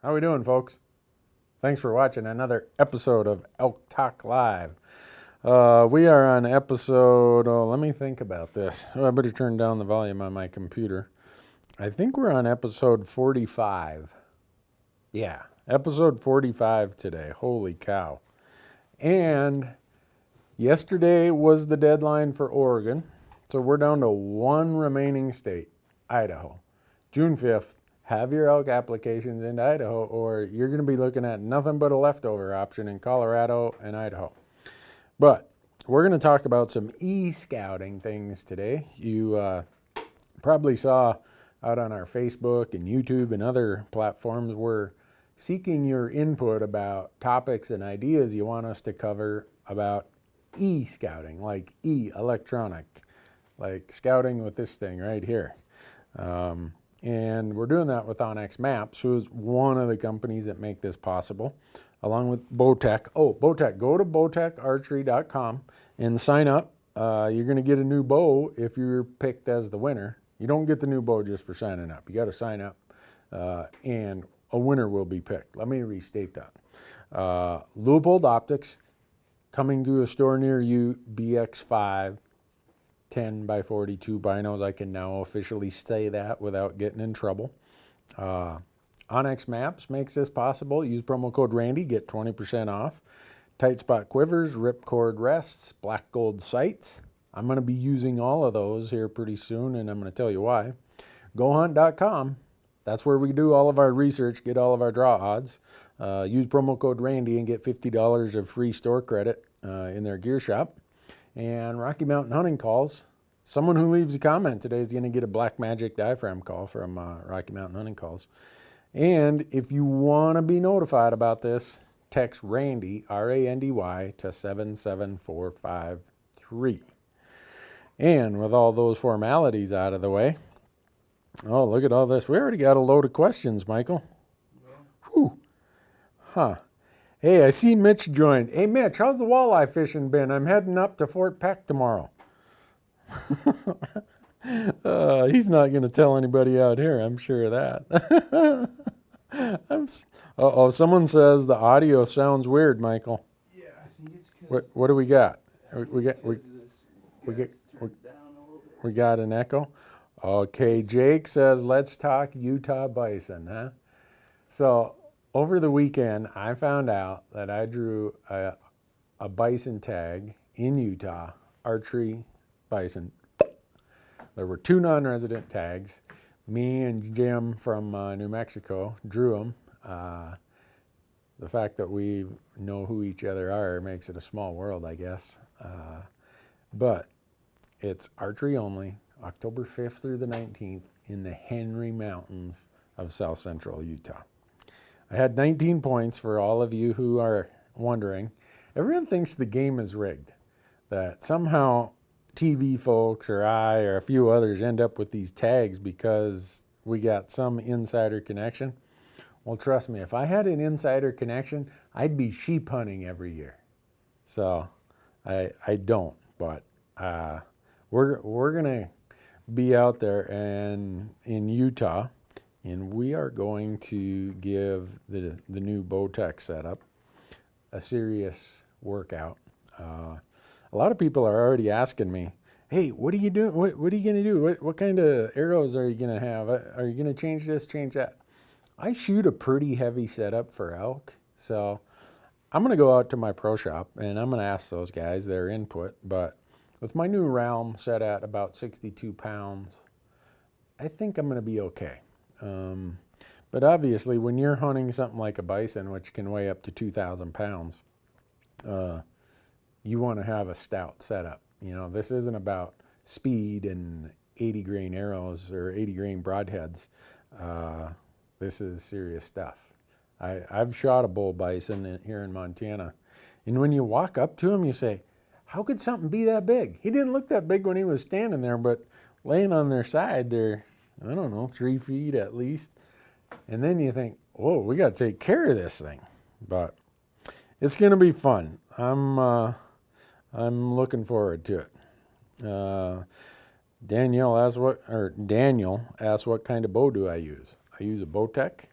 How we doing, folks? Thanks for watching another episode of Elk Talk Live. We are on episode, let me think about this. I better turn down the volume on my computer. I think we're on episode 45. Yeah, episode 45 today. Holy cow. And yesterday was the deadline for Oregon. So we're down to one remaining state, Idaho. June 5th. Have your elk applications in Idaho, or you're going to be looking at nothing but a leftover option in Colorado and Idaho. But we're going to talk about some e-scouting things today. You probably saw out on our Facebook and YouTube and other platforms, we're seeking your input about topics and ideas you want us to cover about e-scouting, like electronic, like scouting with this thing right here. And we're doing that with OnX Maps, who is one of the companies that make this possible, along with Bowtech. Oh, Bowtech, go to bowtecharchery.com and sign up. You're going to get a new bow if you're picked as the winner. You don't get the new bow just for signing up. You got to sign up, and a winner will be picked. Let me restate that. Leupold Optics, coming to a store near you, BX5. 10 by 42 binos. I can now officially say that without getting in trouble. OnX Maps makes this possible. Use promo code Randy, get 20% off. Tight spot quivers, ripcord rests, black gold sights. I'm going to be using all of those here pretty soon, and I'm going to tell you why. GoHunt.com. That's where we do all of our research, get all of our draw odds. Use promo code Randy and get $50 of free store credit in their gear shop. And Rocky Mountain Hunting Calls. Someone who leaves a comment today is going to get a Black Magic diaphragm call from Rocky Mountain Hunting Calls. And if you want to be notified about this, text Randy, R-A-N-D-Y, to 77453. And with all those formalities out of the way, oh, look at all this. We already got a load of questions, Michael. Yeah. Whew. Huh. Hey, I see Mitch joined. Hey, Mitch, how's the walleye fishing been? I'm heading up to Fort Peck tomorrow. He's not going to tell anybody out here, I'm sure of that. Someone says the audio sounds weird, Michael. Yeah, I think it's because What do we got? We got an echo? Okay, Jake says, let's talk Utah bison, huh? So over the weekend, I found out that I drew a bison tag in Utah, archery bison. There were 2 non-resident tags. Me and Jim from New Mexico drew them. The fact that we know who each other are makes it a small world, I guess. But it's archery only, October 5th through the 19th in the Henry Mountains of South Central Utah. I had 19 points for all of you who are wondering. Everyone thinks the game is rigged, that somehow TV folks or I or a few others end up with these tags because we got some insider connection. Well, trust me, if I had an insider connection, I'd be sheep hunting every year. So I don't, but we're going to be out there and in Utah. And we are going to give the new Bowtech setup a serious workout. A lot of people are already asking me, hey, what are you doing? What are you going to do? What kind of arrows are you going to have? Are you going to change this, change that? I shoot a pretty heavy setup for elk. So I'm going to go out to my pro shop and I'm going to ask those guys their input. But with my new Realm set at about 62 pounds, I think I'm going to be okay. But obviously, when you're hunting something like a bison, which can weigh up to 2,000 pounds, you want to have a stout setup. You know, this isn't about speed and 80 grain arrows or 80 grain broadheads. This is serious stuff. I've shot a bull bison here in Montana, and when you walk up to him, you say, how could something be that big? He didn't look that big when he was standing there, but laying on their side, they're, I don't know, 3 feet at least. And then you think, whoa, we got to take care of this thing. But it's going to be fun. I'm looking forward to it. Daniel asked what kind of bow do I use? I use a Bowtech.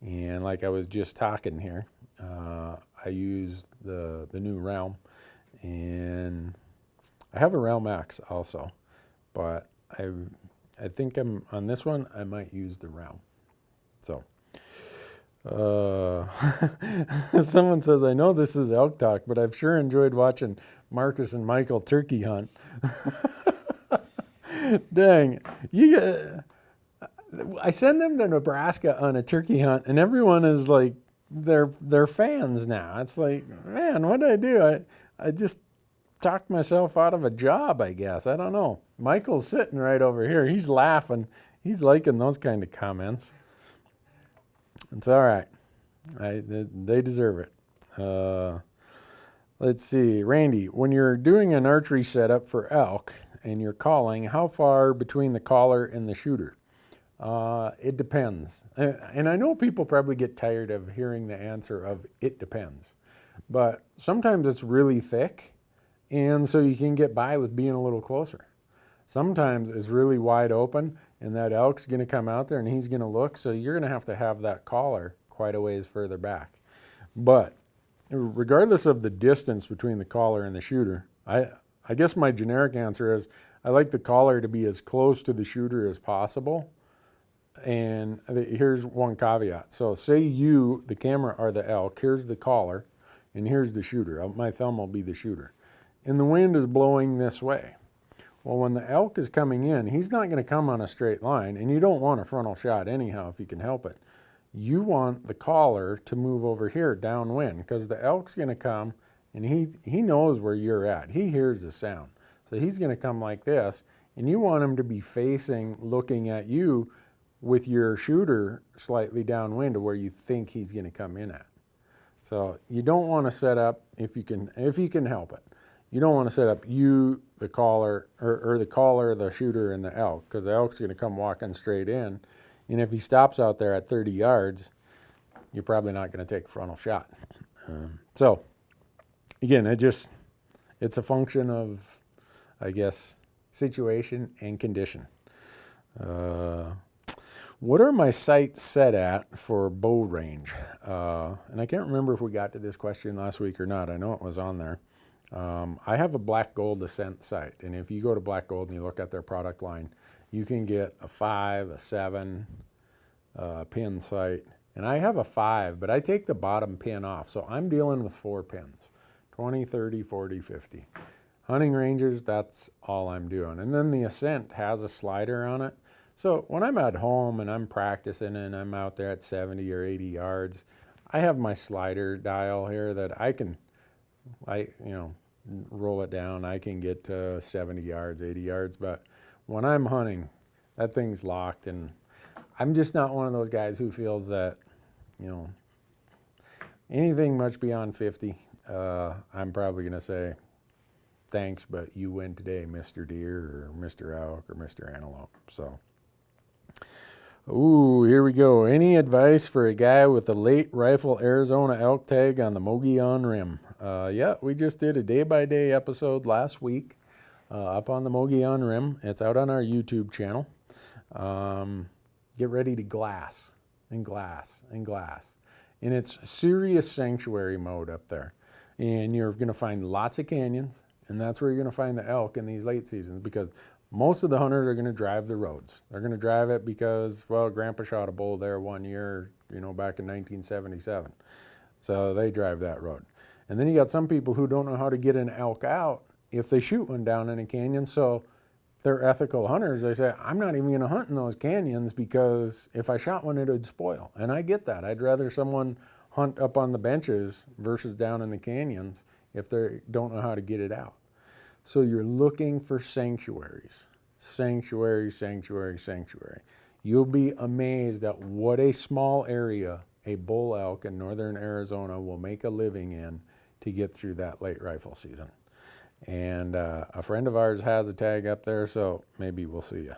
And like I was just talking here, I use the new Realm, and I have a Realm X also, but I think I'm on this one. I might use the Realm. So, someone says, I know this is elk talk, but I've sure enjoyed watching Marcus and Michael turkey hunt. Dang, I send them to Nebraska on a turkey hunt, and everyone is like, they're fans now. It's like, man, what did I do? I just talked myself out of a job, I guess. I don't know. Michael's sitting right over here. He's laughing. He's liking those kind of comments. It's all right. They deserve it. Let's see. Randy, when you're doing an archery setup for elk and you're calling, how far between the caller and the shooter? It depends. And I know people probably get tired of hearing the answer of it depends. But sometimes it's really thick, and so you can get by with being a little closer. Sometimes it's really wide open, and that elk's going to come out there and he's going to look, so you're going to have that caller quite a ways further back. But regardless of the distance between the caller and the shooter, I guess my generic answer is I like the caller to be as close to the shooter as possible. And here's one caveat. So say you, the camera, are the elk, here's the caller, and here's the shooter. My thumb will be the shooter. And the wind is blowing this way. Well, when the elk is coming in, he's not going to come on a straight line, and you don't want a frontal shot anyhow if you can help it. You want the caller to move over here downwind, because the elk's going to come, and he knows where you're at. He hears the sound. So he's going to come like this, and you want him to be facing, looking at you with your shooter slightly downwind to where you think he's going to come in at. So you don't want to set up, if you can help it, you don't want to set up the caller, or the caller, the shooter, and the elk, because the elk's going to come walking straight in. And if he stops out there at 30 yards, you're probably not going to take a frontal shot. So again, it's a function of, I guess, situation and condition. What are my sights set at for bow range? And I can't remember if we got to this question last week or not. I know it was on there. I have a Black Gold Ascent sight, and if you go to Black Gold and you look at their product line, you can get a 5, a 7 pin sight. And I have a 5, but I take the bottom pin off, so I'm dealing with 4 pins, 20, 30, 40, 50. Hunting ranges, that's all I'm doing. And then the Ascent has a slider on it. So when I'm at home and I'm practicing and I'm out there at 70 or 80 yards, I have my slider dial here that I roll it down. I can get to 70 yards, 80 yards. But when I'm hunting, that thing's locked. And I'm just not one of those guys who feels that, anything much beyond 50, I'm probably going to say, thanks, but you win today, Mr. Deer or Mr. Elk or Mr. Antelope. So. Ooh, here we go. Any advice for a guy with a late rifle Arizona elk tag on the Mogollon Rim? Yeah, we just did a day-by-day episode last week up on the Mogollon Rim. It's out on our YouTube channel. Get ready to glass and glass and glass. And it's serious sanctuary mode up there. And you're going to find lots of canyons, and that's where you're going to find the elk in these late seasons, because most of the hunters are going to drive the roads. They're going to drive it because, well, Grandpa shot a bull there one year, back in 1977. So they drive that road. And then you got some people who don't know how to get an elk out if they shoot one down in a canyon. So they're ethical hunters. They say, I'm not even going to hunt in those canyons because if I shot one, it would spoil. And I get that. I'd rather someone hunt up on the benches versus down in the canyons if they don't know how to get it out. So you're looking for sanctuaries. Sanctuary, sanctuary, sanctuary. You'll be amazed at what a small area a bull elk in northern Arizona will make a living in to get through that late rifle season. And a friend of ours has a tag up there, so maybe we'll see you.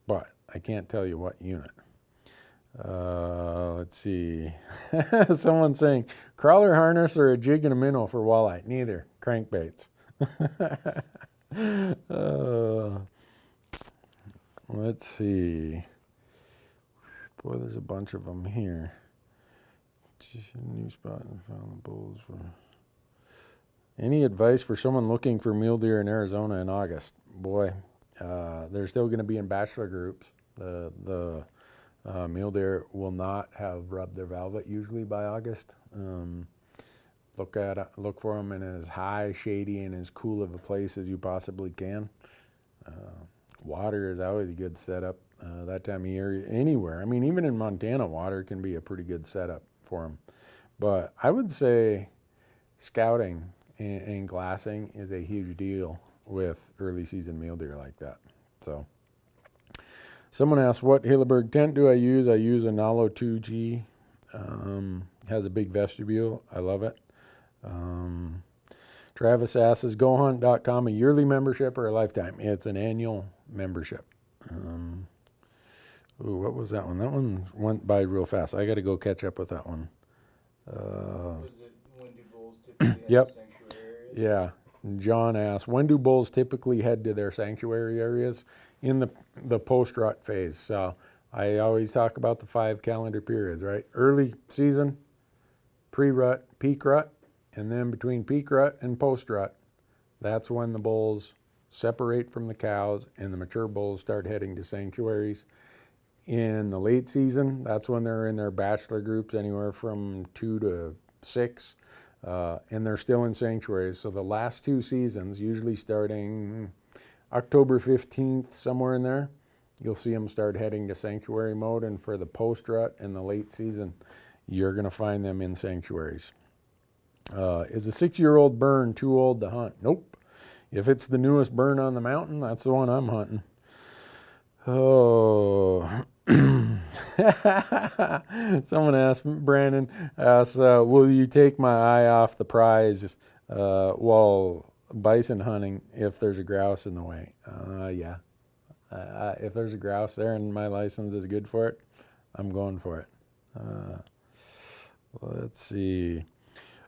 But I can't tell you what unit. Let's see. Someone's saying, crawler harness or a jig and a minnow for walleye? Neither. Crankbaits. Let's see. Boy, there's a bunch of them here. New spot and found the bulls. Any advice for someone looking for mule deer in Arizona in August? Boy, they're still going to be in bachelor groups. The mule deer will not have rubbed their velvet usually by August. Look for them in as high, shady, and as cool of a place as you possibly can. Water is always a good setup that time of year anywhere. I mean, even in Montana, water can be a pretty good setup for them. But I would say scouting and glassing is a huge deal with early season mule deer like that. So someone asked, what Hilleberg tent do I use? I use a Nalo 2G. Has a big vestibule. I love it. Travis asks, is GoHunt.com a yearly membership or a lifetime? It's an annual membership. What was that one? That one went by real fast. I got to go catch up with that one. Was it when do bulls typically Yep. have sanctuary areas? Yeah. John asked, when do bulls typically head to their sanctuary areas? In the post-rut phase. So I always talk about the 5 calendar periods, right? Early season, pre-rut, peak rut, and then between peak rut and post-rut, that's when the bulls separate from the cows and the mature bulls start heading to sanctuaries. In the late season, that's when they're in their bachelor groups, anywhere from 2 to 6, and they're still in sanctuaries. So the last 2 seasons, usually starting October 15th, somewhere in there, you'll see them start heading to sanctuary mode. And for the post-rut and the late season, you're going to find them in sanctuaries. Is a 6-year-old burn too old to hunt? Nope. If it's the newest burn on the mountain, that's the one I'm hunting. Oh. Someone asked, Brandon asked, will you take my eye off the prize while bison hunting if there's a grouse in the way? Yeah. If there's a grouse there and my license is good for it, I'm going for it. Let's see.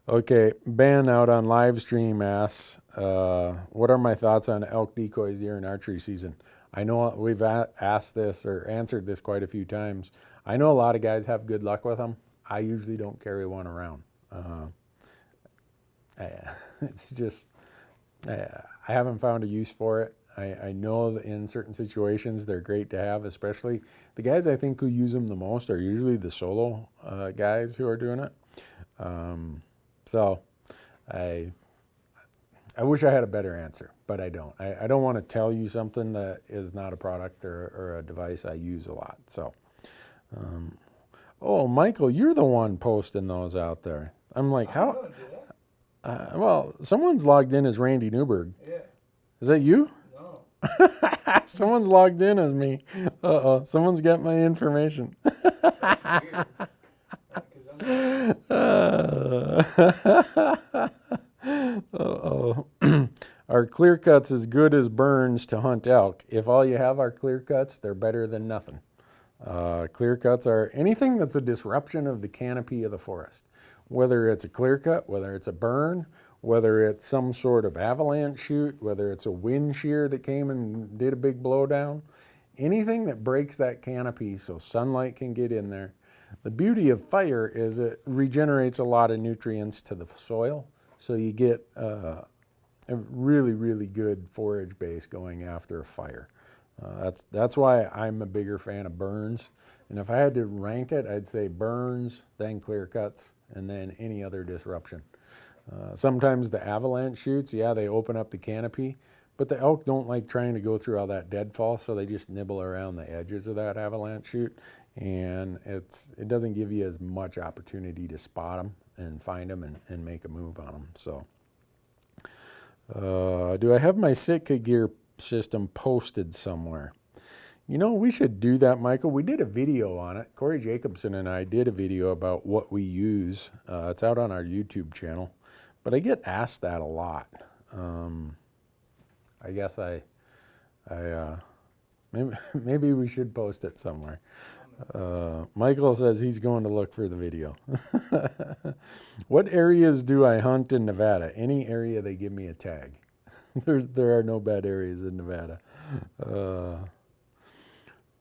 Okay, Ben out on live stream asks, what are my thoughts on elk decoys during archery season? I know we've asked this or answered this quite a few times. I know a lot of guys have good luck with them. I usually don't carry one around. It's just, I haven't found a use for it. I know that in certain situations they're great to have, especially the guys I think who use them the most are usually the solo guys who are doing it. So I wish I had a better answer, but I don't. I don't want to tell you something that is not a product or a device I use a lot. So, oh, Michael, you're the one posting those out there. I'm like, how? Well, someone's logged in as Randy Newberg. Yeah. Is that you? No. Someone's logged in as me. Uh-oh, someone's got my information. Uh-oh. Are clear cuts as good as burns to hunt elk? If all you have are clear cuts, they're better than nothing. Clear cuts are anything that's a disruption of the canopy of the forest. Whether it's a clear cut, whether it's a burn, whether it's some sort of avalanche shoot, whether it's a wind shear that came and did a big blowdown, anything that breaks that canopy so sunlight can get in there. The beauty of fire is it regenerates a lot of nutrients to the soil, so you get a really, really good forage base going after a fire. That's why I'm a bigger fan of burns. And if I had to rank it, I'd say burns, then clear cuts, and then any other disruption. Sometimes the avalanche shoots, yeah, they open up the canopy, but the elk don't like trying to go through all that deadfall, so they just nibble around the edges of that avalanche shoot, and it doesn't give you as much opportunity to spot them and find them and make a move on them. So, do I have my Sitka gear system posted somewhere? You know, we should do that, Michael. We did a video on it. Corey Jacobson and I did a video about what we use. It's out on our YouTube channel. But I get asked that a lot. I guess maybe we should post it somewhere. Michael says he's going to look for the video. What areas do I hunt in Nevada? Any area they give me a tag. There are no bad areas in Nevada.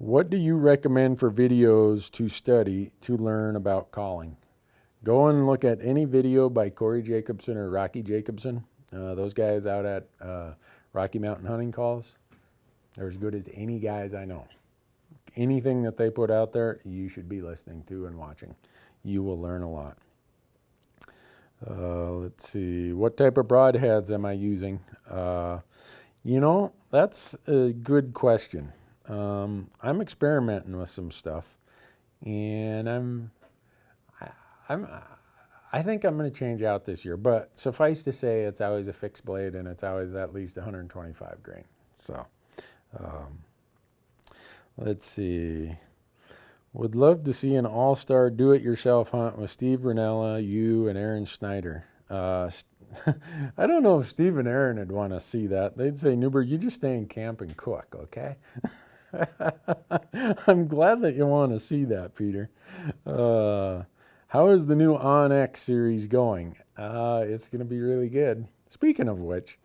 What do you recommend for videos to study to learn about calling? Go and look at any video by Corey Jacobson or Rocky Jacobson. Those guys out at Rocky Mountain Hunting Calls, they're as good as any guys I know. Anything that they put out there, you should be listening to and watching. You will learn a lot. Let's see. What type of broadheads am I using? That's a good question. I'm experimenting with some stuff, and I think I'm going to change out this year. But suffice to say, it's always a fixed blade, and it's always at least 125 grain. So, let's see. Would love to see an all-star do-it-yourself hunt with Steve Ranella, you, and Aaron Snyder. I don't know if Steve and Aaron would want to see that. They'd say, Newberg, you just stay in camp and cook, okay? I'm glad that you want to see that, Peter. How is the new OnX series going? It's going to be really good. Speaking of which,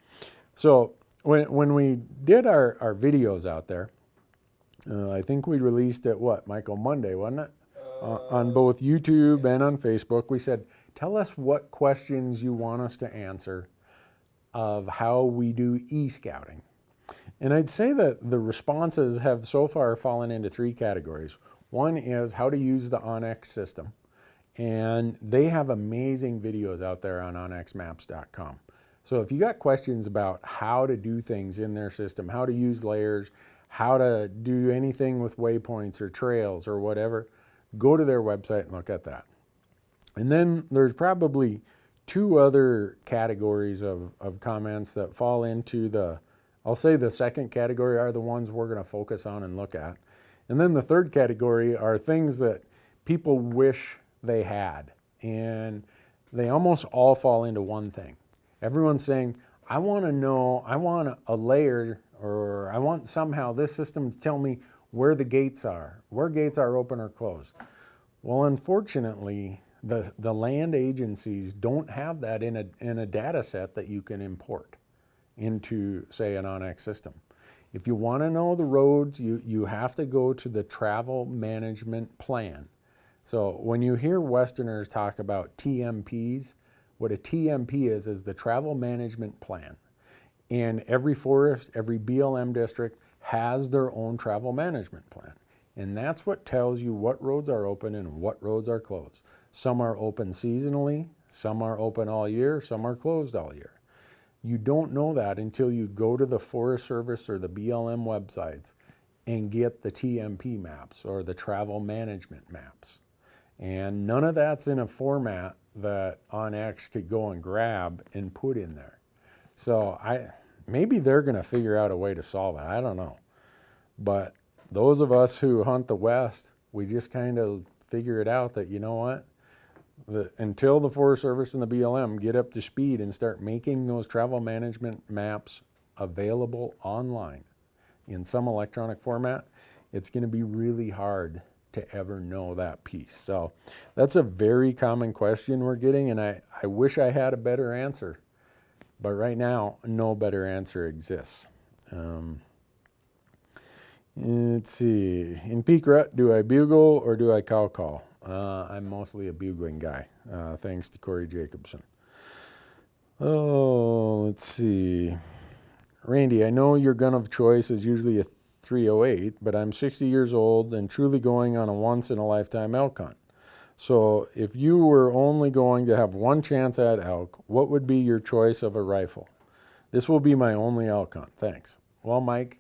so when we did our videos out there, I think we released it, Michael, Monday, wasn't it? On both YouTube and on Facebook. We said, tell us what questions you want us to answer of how we do e-scouting. And I'd say that the responses have so far fallen into three categories. One is how to use the OnX system. And they have amazing videos out there on onxmaps.com. So if you got questions about how to do things in their system, how to use layers, how to do anything with waypoints or trails or whatever, go to their website and look at that. And then there's probably two other categories of comments that fall into I'll say the second category are the ones we're going to focus on and look at. And then the third category are things that people wish they had. And they almost all fall into one thing. Everyone's saying, I want to know, I want a layer, or I want somehow this system to tell me where the gates are, where gates are open or closed. Well, unfortunately, the land agencies don't have that in a data set that you can import into, say, an OnX system. If you want to know the roads, you have to go to the travel management plan. So when you hear Westerners talk about TMPs, what a TMP is the travel management plan. And every forest, every BLM district has their own travel management plan. And that's what tells you what roads are open and what roads are closed. Some are open seasonally, some are open all year, some are closed all year. You don't know that until you go to the Forest Service or the BLM websites and get the TMP maps or the travel management maps. And none of that's in a format that OnX could go and grab and put in there. So maybe they're going to figure out a way to solve it. I don't know. But those of us who hunt the West, we just kind of figure it out that, you know what? Until the Forest Service and the BLM get up to speed and start making those travel management maps available online in some electronic format, it's going to be really hard to ever know that piece. So that's a very common question we're getting, and I wish I had a better answer. But right now, no better answer exists. Let's see. In peak rut, do I bugle or do I cow call? I'm mostly a bugling guy, thanks to Corey Jacobson. Oh, let's see. Randy, I know your gun of choice is usually a 308, but I'm 60 years old and truly going on a once-in-a-lifetime elk hunt. So if you were only going to have one chance at elk, what would be your choice of a rifle? This will be my only elk hunt. Thanks. Well, Mike,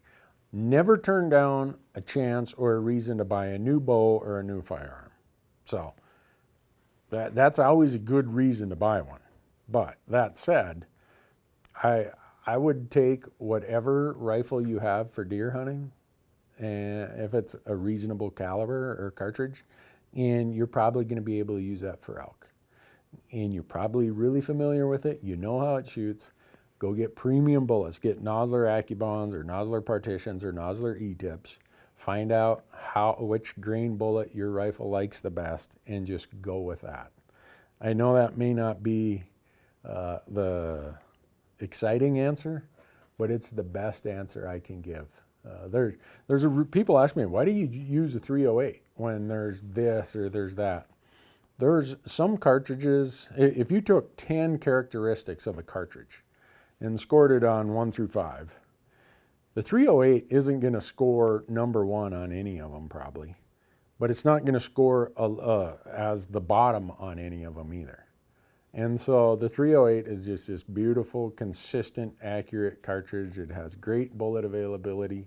never turn down a chance or a reason to buy a new bow or a new firearm. So that's always a good reason to buy one. But that said, I would take whatever rifle you have for deer hunting, and if it's a reasonable caliber or cartridge, and you're probably going to be able to use that for elk. And you're probably really familiar with it. You know how it shoots. Go get premium bullets. Get Nosler Accubons or Nosler Partitions or Nosler E-tips. Find out which grain bullet your rifle likes the best and just go with that. I know that may not be the exciting answer, but it's the best answer I can give. People ask me, why do you use a 308 when there's this or there's that? There's some cartridges, if you took 10 characteristics of a cartridge and scored it on 1 through 5, the 308 isn't going to score number 1 on any of them probably, but it's not going to score as the bottom on any of them either. And so the 308 is just this beautiful, consistent, accurate cartridge. It has great bullet availability.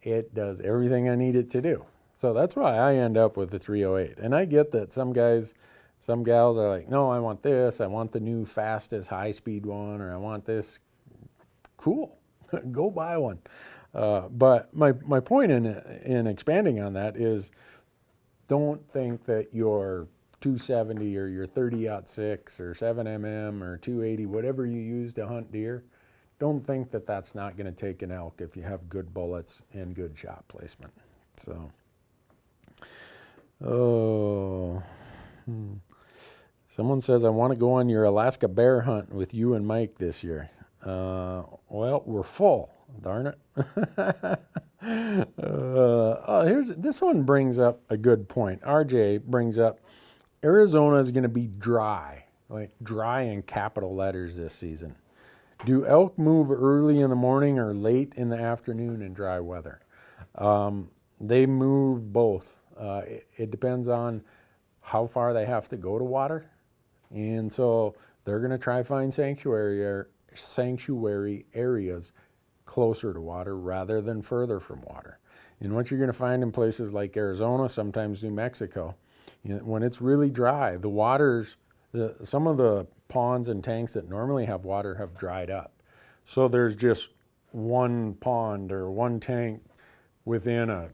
It does everything I need it to do. So that's why I end up with the 308. And I get that some gals are like, no, I want this. I want the new fastest high-speed one, or I want this. Cool. Go buy one. But my point in expanding on that is, don't think that your 270 or your 30-06 or 7mm or 280, whatever you use to hunt deer, don't think that that's not going to take an elk if you have good bullets and good shot placement. So, someone says, I want to go on your Alaska bear hunt with you and Mike this year. Well, we're full, darn it. This one brings up a good point. RJ brings up, Arizona is going to be dry, like dry in capital letters this season. Do elk move early in the morning or late in the afternoon in dry weather? They move both. It depends on how far they have to go to water. And so they're going to try find sanctuary areas closer to water rather than further from water. And what you're going to find in places like Arizona, sometimes New Mexico, when it's really dry, the waters, some of the ponds and tanks that normally have water have dried up. So there's just one pond or one tank within a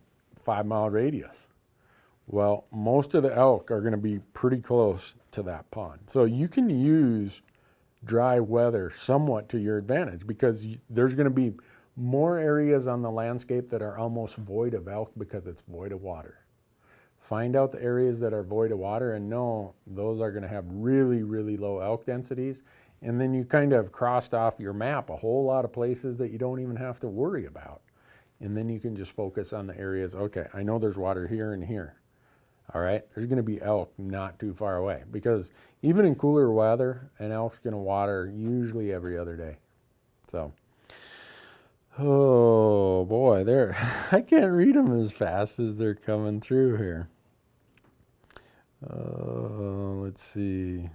5-mile radius. Well, most of the elk are going to be pretty close to that pond. So you can use dry weather somewhat to your advantage, because there's going to be more areas on the landscape that are almost void of elk because it's void of water. Find out the areas that are void of water and know those are going to have really, really low elk densities. And then you kind of crossed off your map a whole lot of places that you don't even have to worry about. And then you can just focus on the areas, okay, I know there's water here and here. All right, there's going to be elk not too far away, because even in cooler weather, an elk's going to water usually every other day. So, oh boy, I can't read them as fast as they're coming through here. Let's see.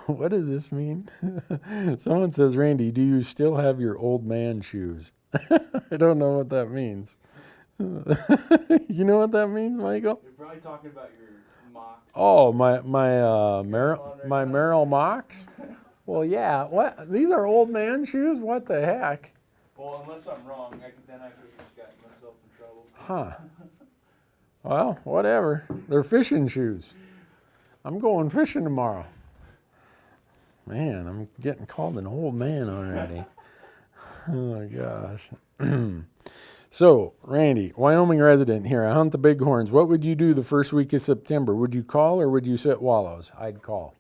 What does this mean? Someone says, Randy, do you still have your old man shoes? I don't know what that means. You know what that means, Michael? You're probably talking about your mocks. Oh, my Merrill mocks? Well, yeah. What? These are old man shoes? What the heck? Well, unless I'm wrong, then I could have just gotten myself in trouble. Huh. Well, whatever. They're fishing shoes. I'm going fishing tomorrow. Man, I'm getting called an old man already. Oh my gosh. So, Randy, Wyoming resident here. I hunt the bighorns. What would you do the first week of September? Would you call or would you sit wallows? I'd call.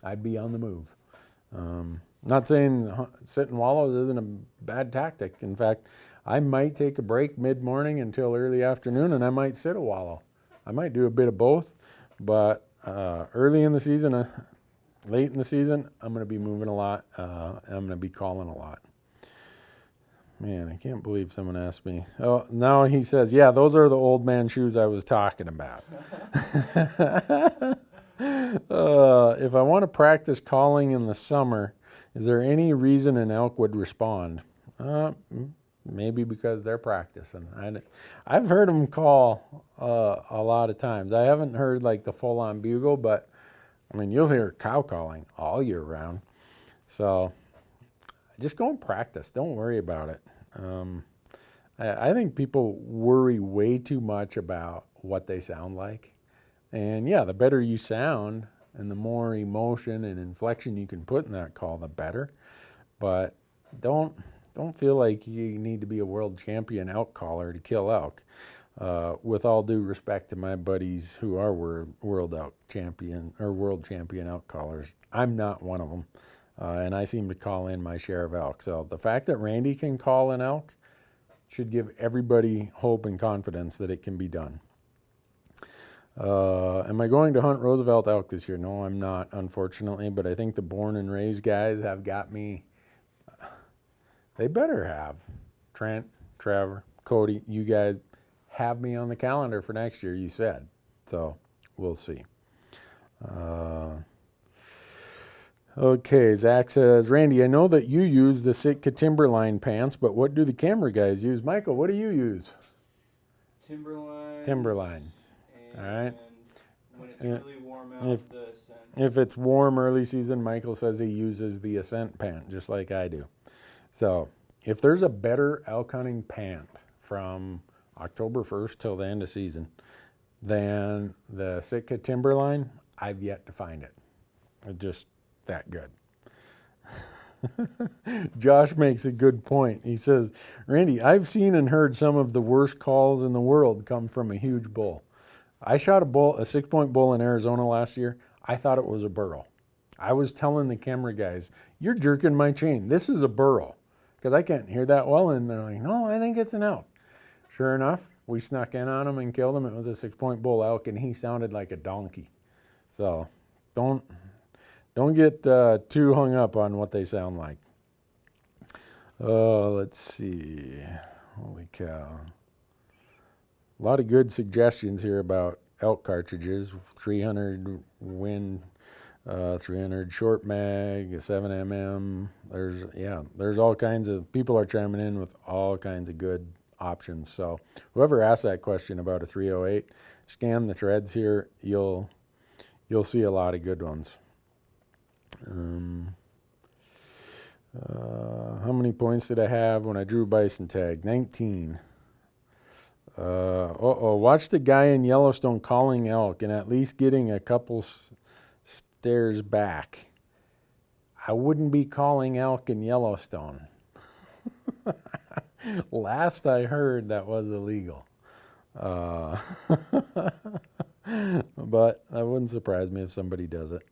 I'd be on the move. Not saying sitting wallows isn't a bad tactic. In fact, I might take a break mid-morning until early afternoon, and I might sit a wallow. I might do a bit of both, but early in the season, late in the season, I'm going to be moving a lot. I'm going to be calling a lot. Man, I can't believe someone asked me. Oh, now he says, yeah, those are the old man shoes I was talking about. If I want to practice calling in the summer, is there any reason an elk would respond? Maybe because they're practicing. I've heard them call a lot of times. I haven't heard like the full-on bugle, but I mean, you'll hear cow calling all year round. So just go and practice. Don't worry about it. I think people worry way too much about what they sound like. And yeah, the better you sound and the more emotion and inflection you can put in that call, the better. But don't feel like you need to be a world champion elk caller to kill elk. With all due respect to my buddies who are world elk champion or world champion elk callers, I'm not one of them. and I seem to call in my share of elk. So the fact that Randy can call an elk should give everybody hope and confidence that it can be done. Am I going to hunt Roosevelt elk this year? No, I'm not, unfortunately, but I think the born and raised guys have got me. They better have. Trent, Trevor, Cody, you guys have me on the calendar for next year, you said. So we'll see. Okay, Zach says, Randy, I know that you use the Sitka Timberline pants, but what do the camera guys use? Michael, what do you use? Timberline. Timberline. And All right. when it's really warm out, the Ascent. If it's warm early season, Michael says he uses the Ascent pant, just like I do. So if there's a better elk hunting pant from October 1st till the end of season than the Sitka Timberline, I've yet to find it. It's just that good. Josh makes a good point. He says, Randy, I've seen and heard some of the worst calls in the world come from a huge bull. I shot a 6-point bull in Arizona last year. I thought it was a burro. I was telling the camera guys, you're jerking my chain. This is a burro. Because I can't hear that well. And they're like, no, I think it's an elk. Sure enough, we snuck in on him and killed him. It was a 6-point bull elk, and he sounded like a donkey. So don't get too hung up on what they sound like. Let's see. Holy cow. A lot of good suggestions here about elk cartridges. 300 Win, 300 short mag, a 7mm. There's all kinds of, people are chiming in with all kinds of good options. So whoever asked that question about a 308, scan the threads here. You'll see a lot of good ones. How many points did I have when I drew bison tag? 19. Watch the guy in Yellowstone calling elk and at least getting a couple stairs back. I wouldn't be calling elk in Yellowstone. Last I heard, that was illegal. But that wouldn't surprise me if somebody does it.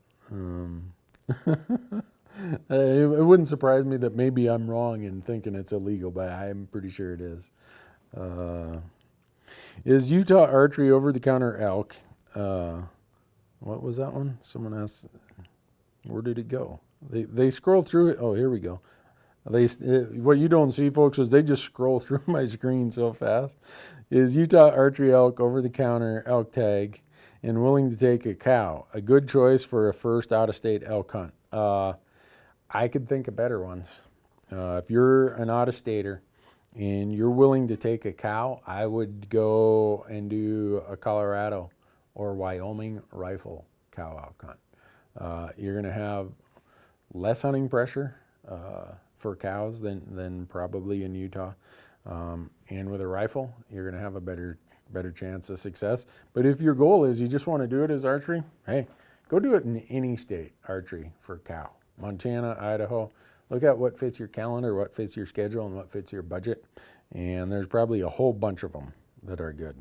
It wouldn't surprise me that maybe I'm wrong in thinking it's illegal, but I'm pretty sure it is. Is Utah archery over-the-counter elk? What was that one? Someone asked, where did it go? They scroll through it. Oh, here we go. What you don't see, folks, is they just scroll through my screen so fast. Is Utah archery elk over-the-counter elk tag and willing to take a cow? A good choice for a first out-of-state elk hunt. I could think of better ones. If you're an out-of-stater and you're willing to take a cow, I would go and do a Colorado or Wyoming rifle cow elk hunt. You're going to have less hunting pressure for cows than probably in Utah. And with a rifle, you're going to have a better chance of success. But if your goal is you just want to do it as archery, hey, go do it in any state, archery for cow. Montana, Idaho. Look at what fits your calendar, what fits your schedule, and what fits your budget. And there's probably a whole bunch of them that are good.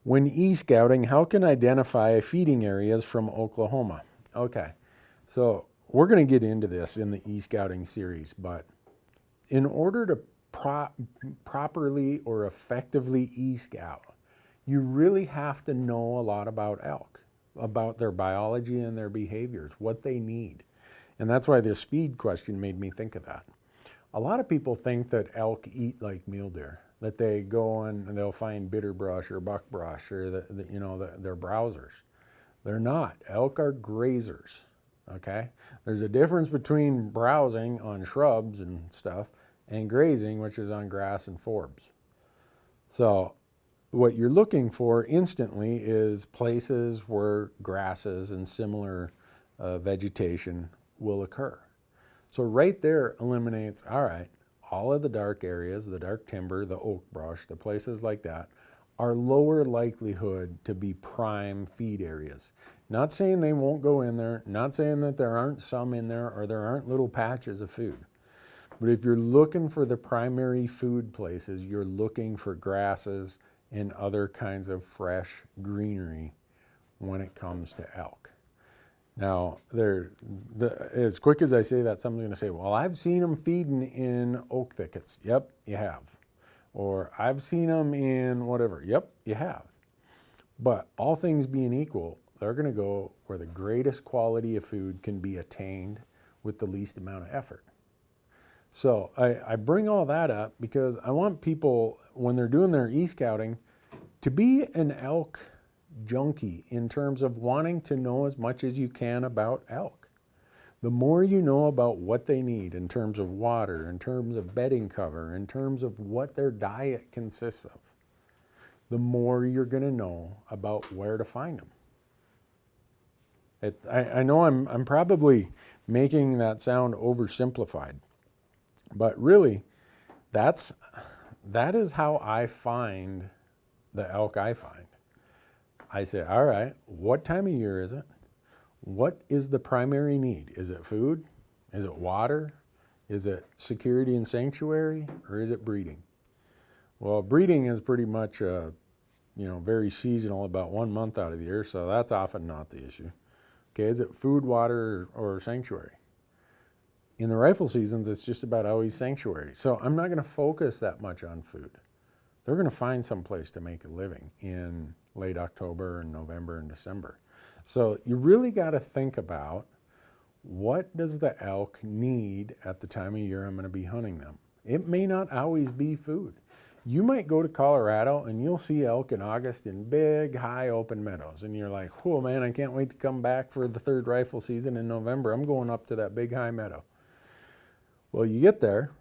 When e-scouting, how can I identify feeding areas from Oklahoma? Okay, so we're going to get into this in the e-scouting series, but in order to properly or effectively e-scout, you really have to know a lot about elk, about their biology and their behaviors, what they need. And that's why this feed question made me think of that. A lot of people think that elk eat like mule deer, that they go and they'll find bitter brush or buck brush or they're browsers. They're not. Elk are grazers, okay? There's a difference between browsing on shrubs and stuff and grazing, which is on grass and forbs. So what you're looking for instantly is places where grasses and similar vegetation will occur. So right there eliminates, all right, all of the dark areas, the dark timber, the oak brush, the places like that are lower likelihood to be prime feed areas. Not saying they won't go in there, not saying that there aren't some in there or there aren't little patches of food. But if you're looking for the primary food places, you're looking for grasses and other kinds of fresh greenery when it comes to elk. Now, as quick as I say that, someone's going to say, well, I've seen them feeding in oak thickets. Yep, you have. Or I've seen them in whatever. Yep, you have. But all things being equal, they're going to go where the greatest quality of food can be attained with the least amount of effort. So I bring all that up because I want people, when they're doing their e-scouting, to be an elk junkie in terms of wanting to know as much as you can about elk. The more you know about what they need in terms of water, in terms of bedding cover, in terms of what their diet consists of, the more you're going to know about where to find them. I know I'm probably making that sound oversimplified, but really that is how I find the elk I find. I say, all right, what time of year is it? What is the primary need? Is it food? Is it water? Is it security and sanctuary? Or is it breeding? Well, breeding is pretty much, very seasonal, about 1 month out of the year, so that's often not the issue. Okay, is it food, water, or sanctuary? In the rifle seasons, it's just about always sanctuary. So I'm not going to focus that much on food. They're going to find some place to make a living in late October and November and December. So you really got to think about, what does the elk need at the time of year I'm going to be hunting them? It may not always be food. You might go to Colorado and you'll see elk in August in big, high open meadows. And you're like, oh man, I can't wait to come back for the third rifle season in November. I'm going up to that big high meadow. Well, you get there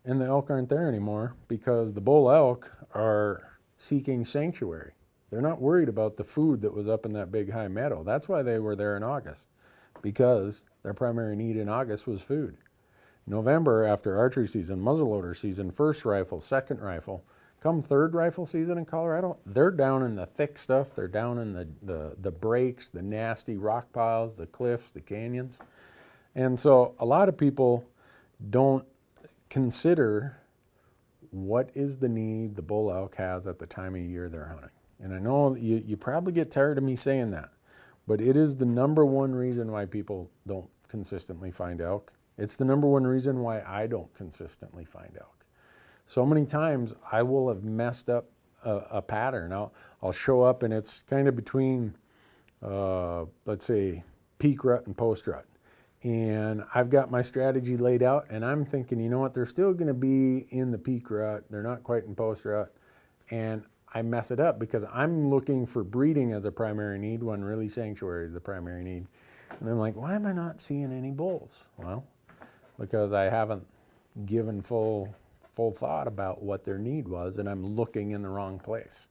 and the elk aren't there anymore because the bull elk are seeking sanctuary. They're not worried about the food that was up in that big high meadow. That's why they were there in August, because their primary need in August was food. November, after archery season, muzzleloader season, first rifle, second rifle, come third rifle season in Colorado, they're down in the thick stuff. They're down in the breaks, the nasty rock piles, the cliffs, the canyons. And so a lot of people don't consider what is the need the bull elk has at the time of year they're hunting. And I know you probably get tired of me saying that, but it is the number one reason why people don't consistently find elk. It's the number one reason why I don't consistently find elk. So many times I will have messed up a pattern. I'll show up and it's kind of between, let's say, peak rut and post rut. And I've got my strategy laid out and I'm thinking, you know what, they're still going to be in the peak rut. They're not quite in post rut. And I mess it up because I'm looking for breeding as a primary need when really sanctuary is the primary need. And I'm like, why am I not seeing any bulls? Well, because I haven't given full thought about what their need was and I'm looking in the wrong place.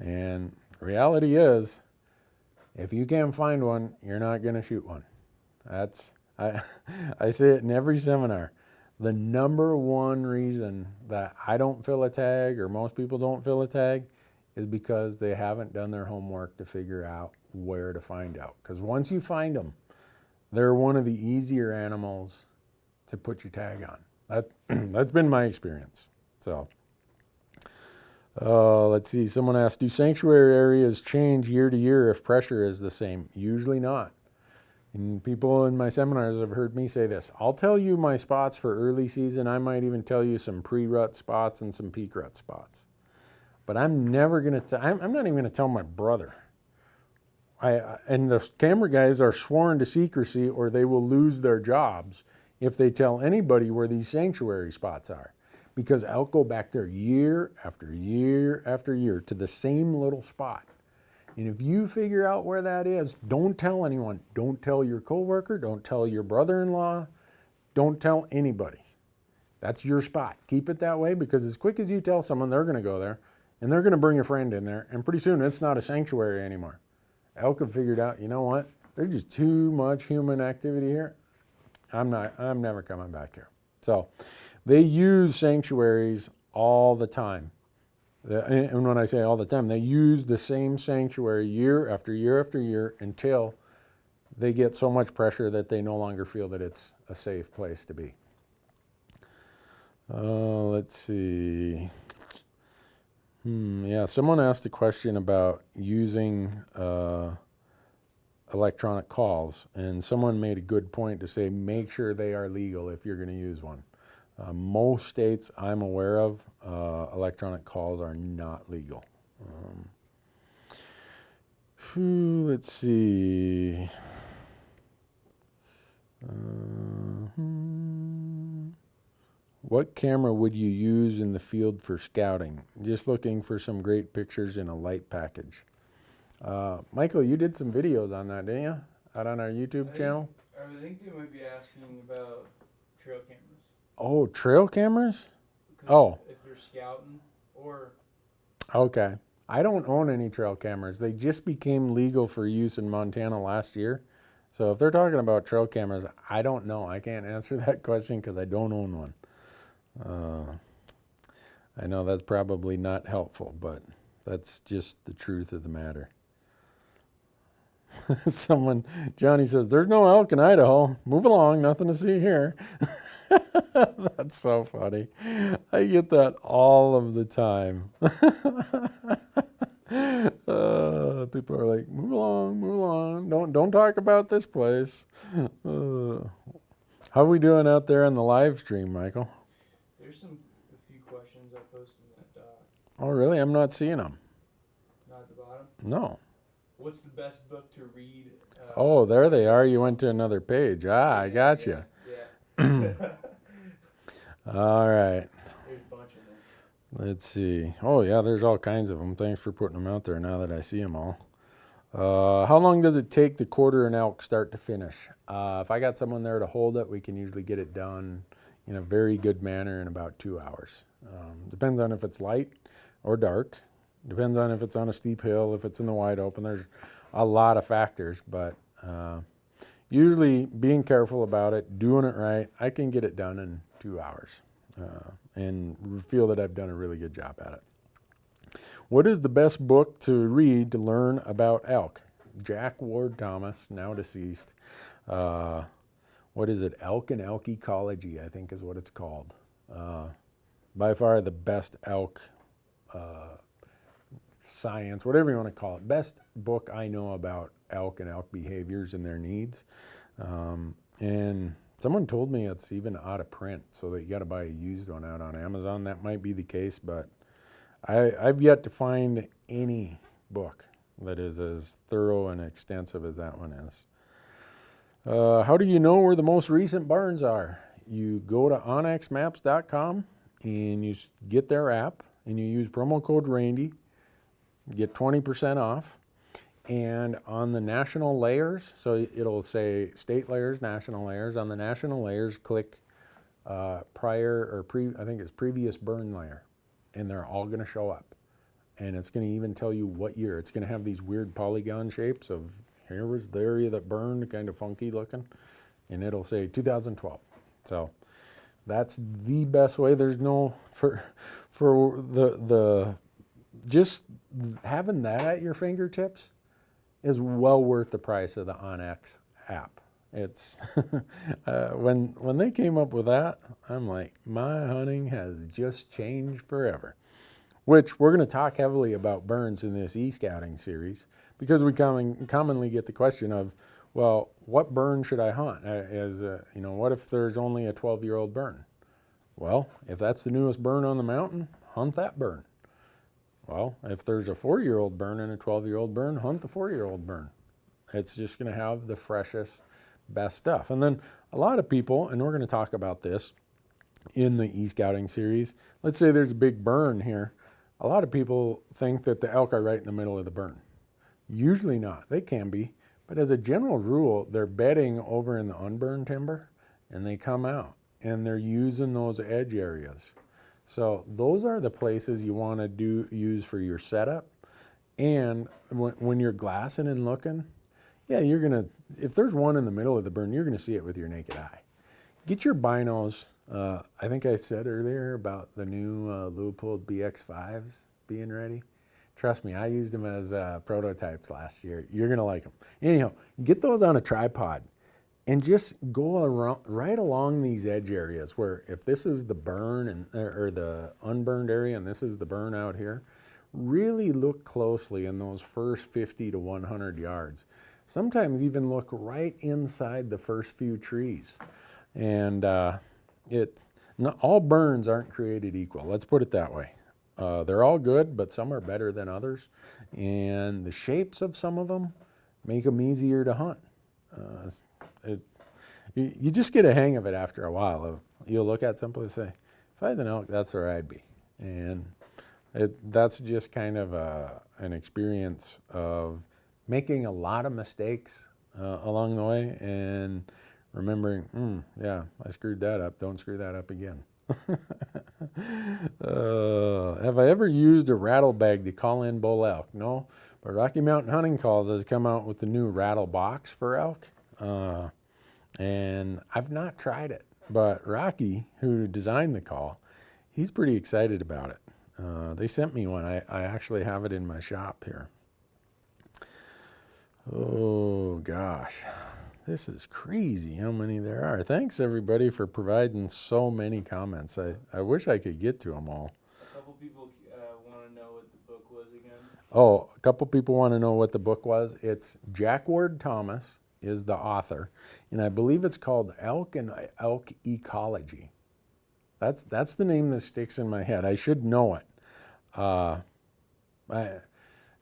And reality is, if you can't find one, you're not going to shoot one. I say it in every seminar. The number one reason that I don't fill a tag or most people don't fill a tag is because they haven't done their homework to figure out where to find out. Because once you find them, they're one of the easier animals to put your tag on. That's been my experience. So let's see. Someone asked, do sanctuary areas change year to year if pressure is the same? Usually not. And people in my seminars have heard me say this. I'll tell you my spots for early season. I might even tell you some pre-rut spots and some peak rut spots. But I'm never going to, I'm not even going to tell my brother. And the camera guys are sworn to secrecy or they will lose their jobs if they tell anybody where these sanctuary spots are. Because elk go back there year after year after year to the same little spot. And if you figure out where that is, don't tell anyone. Don't tell your coworker. Don't tell your brother-in-law. Don't tell anybody. That's your spot. Keep it that way because as quick as you tell someone, they're going to go there and they're going to bring a friend in there. And pretty soon it's not a sanctuary anymore. Elk have figured out, you know what? There's just too much human activity here. I'm never coming back here. So they use sanctuaries all the time. And when I say all the time, they use the same sanctuary year after year after year until they get so much pressure that they no longer feel that it's a safe place to be. Let's see. Yeah, someone asked a question about using electronic calls, and someone made a good point to say make sure they are legal if you're going to use one. Most states I'm aware of, electronic calls are not legal. Let's see. What camera would you use in the field for scouting? Just looking for some great pictures in a light package. Michael, you did some videos on that, didn't you? Out on our YouTube channel? I think they might be asking about trail cameras. Oh, trail cameras? 'Cause Oh. if they're scouting or... Okay. I don't own any trail cameras. They just became legal for use in Montana last year. So if they're talking about trail cameras, I don't know. I can't answer that question because I don't own one. I know that's probably not helpful, but that's just the truth of the matter. Johnny says, there's no elk in Idaho. Move along, nothing to see here. That's so funny. I get that all of the time. People are like, move along. Don't talk about this place. How are we doing out there on the live stream, Michael? There's a few questions I posted in that doc. Oh, really? I'm not seeing them. Not at the bottom? No. What's the best book to read? Oh, there they are. You went to another page. I got you. Yeah. All right. There's a bunch of them. Let's see. Oh, yeah, there's all kinds of them. Thanks for putting them out there now that I see them all. How long does it take to quarter an elk start to finish? If I got someone there to hold it, we can usually get it done in a very good manner in about 2 hours. Depends on if it's light or dark. Depends on if it's on a steep hill, if it's in the wide open. There's a lot of factors, but usually being careful about it, doing it right, I can get it done in 2 hours and feel that I've done a really good job at it. What is the best book to read to learn about elk? Jack Ward Thomas, now deceased. What is it? Elk and Elk Ecology, I think is what it's called. By far the best elk science, whatever you want to call it. Best book I know about elk and elk behaviors and their needs. And someone told me it's even out of print, so that you got to buy a used one out on Amazon. That might be the case, but I've yet to find any book that is as thorough and extensive as that one is. How do you know where the most recent barns are? You go to onxmaps.com and you get their app and you use promo code Randy, get 20% off. And on the national layers, so it'll say state layers, national layers. On the national layers, click I think it's previous burn layer. And they're all going to show up. And it's going to even tell you what year. It's going to have these weird polygon shapes of here was the area that burned, kind of funky looking. And it'll say 2012. So that's the best way. There's no, for the just having that at your fingertips is well worth the price of the OnX app. It's when they came up with that, I'm like, my hunting has just changed forever. Which we're going to talk heavily about burns in this e-scouting series because we commonly get the question of, well, what burn should I hunt? What if there's only a 12-year-old burn? Well, if that's the newest burn on the mountain, hunt that burn. Well, if there's a 4-year-old burn and a 12-year-old burn, hunt the 4-year-old burn. It's just going to have the freshest, best stuff. And then a lot of people, and we're going to talk about this in the e-scouting series, let's say there's a big burn here. A lot of people think that the elk are right in the middle of the burn. Usually not. They can be. But as a general rule, they're bedding over in the unburned timber, and they come out, and they're using those edge areas. So those are the places you want to use for your setup. And when you're glassing and looking, yeah, if there's one in the middle of the burn, you're going to see it with your naked eye. Get your binos. I think I said earlier about the new Leupold BX5s being ready. Trust me, I used them as prototypes last year. You're going to like them. Anyhow, get those on a tripod and just go around, right along these edge areas where if this is the burn or the unburned area and this is the burn out here, really look closely in those first 50 to 100 yards. sometimes even look right inside the first few trees. And all burns aren't created equal. Let's put it that way. They're all good, but some are better than others. And the shapes of some of them make them easier to hunt. You just get a hang of it after a while. You'll look at something and say, if I was an elk, that's where I'd be. And that's just kind of an experience of making a lot of mistakes along the way and remembering, yeah, I screwed that up. Don't screw that up again. Have I ever used a rattle bag to call in bull elk? No, but Rocky Mountain Hunting Calls has come out with the new rattle box for elk. And I've not tried it, but Rocky, who designed the call, he's pretty excited about it. They sent me one. I actually have it in my shop here. Oh gosh, this is crazy how many there are. Thanks everybody for providing so many comments. I wish I could get to them all. A couple people want to know what the book was again. Oh, a couple people want to know what the book was. It's Jack Ward Thomas is the author, and I believe it's called Elk and Elk Ecology. That's the name that sticks in my head. I should know it.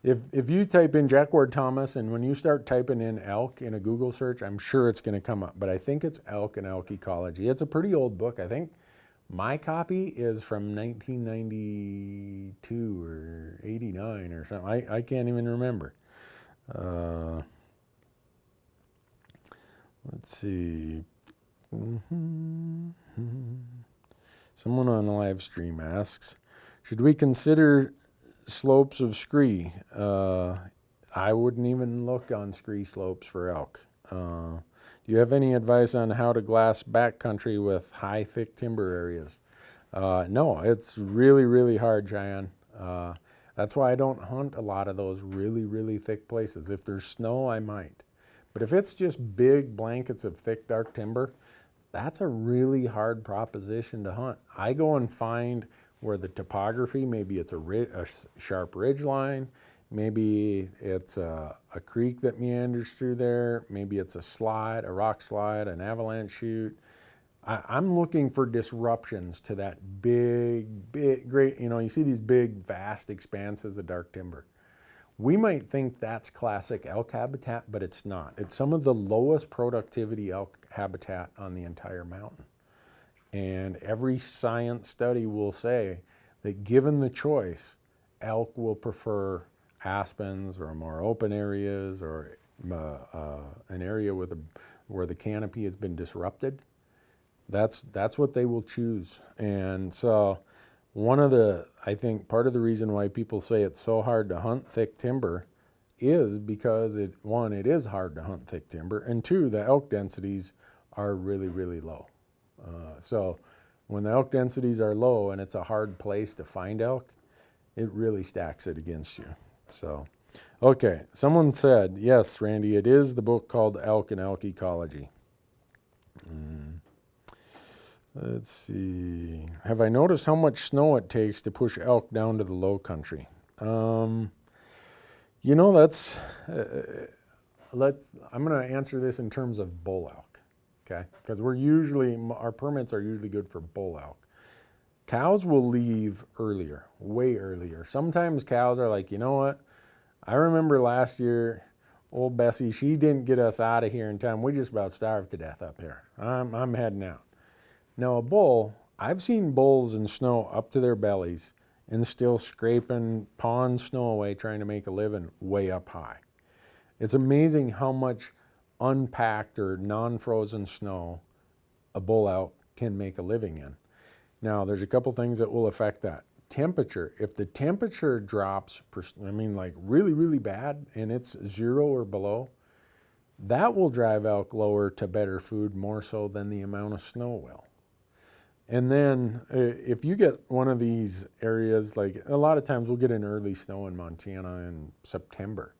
If you type in Jack Ward Thomas, and when you start typing in elk in a Google search, I'm sure it's going to come up. But I think it's Elk and Elk Ecology. It's a pretty old book. I think my copy is from 1992 or 89 or something. I can't even remember. Let's see. Someone on the live stream asks, should we consider slopes of scree? I wouldn't even look on scree slopes for elk. Do you have any advice on how to glass backcountry with high, thick timber areas? No, it's really, really hard, Cheyenne. That's why I don't hunt a lot of those really, really thick places. If there's snow, I might. But if it's just big blankets of thick, dark timber, that's a really hard proposition to hunt. I go and find where the topography, maybe it's a sharp ridge line, maybe it's a creek that meanders through there, maybe it's a slide, a rock slide, an avalanche chute. I'm looking for disruptions to that big, great, you see these big, vast expanses of dark timber. We might think that's classic elk habitat, but it's not. It's some of the lowest productivity elk habitat on the entire mountain. And every science study will say that given the choice, elk will prefer aspens or more open areas or an area where the canopy has been disrupted. That's what they will choose. And so I think part of the reason why people say it's so hard to hunt thick timber is because it is hard to hunt thick timber, and two, the elk densities are really, really low. So when the elk densities are low and it's a hard place to find elk, it really stacks it against you. So, okay, someone said, yes, Randy, it is the book called Elk and Elk Ecology. Let's see. Have I noticed how much snow it takes to push elk down to the low country? I'm going to answer this in terms of bull elk, okay? Because our permits are usually good for bull elk. Cows will leave earlier, way earlier. Sometimes cows are like, you know what? I remember last year, old Bessie, she didn't get us out of here in time. We just about starved to death up here. I'm heading out. Now a bull, I've seen bulls in snow up to their bellies and still scraping pond snow away trying to make a living way up high. It's amazing how much unpacked or non-frozen snow a bull elk can make a living in. Now there's a couple things that will affect that. Temperature, if the temperature drops, like really, really bad and it's 0 or below, that will drive elk lower to better food more so than the amount of snow will. And then if you get one of these areas, like a lot of times we'll get an early snow in Montana in September.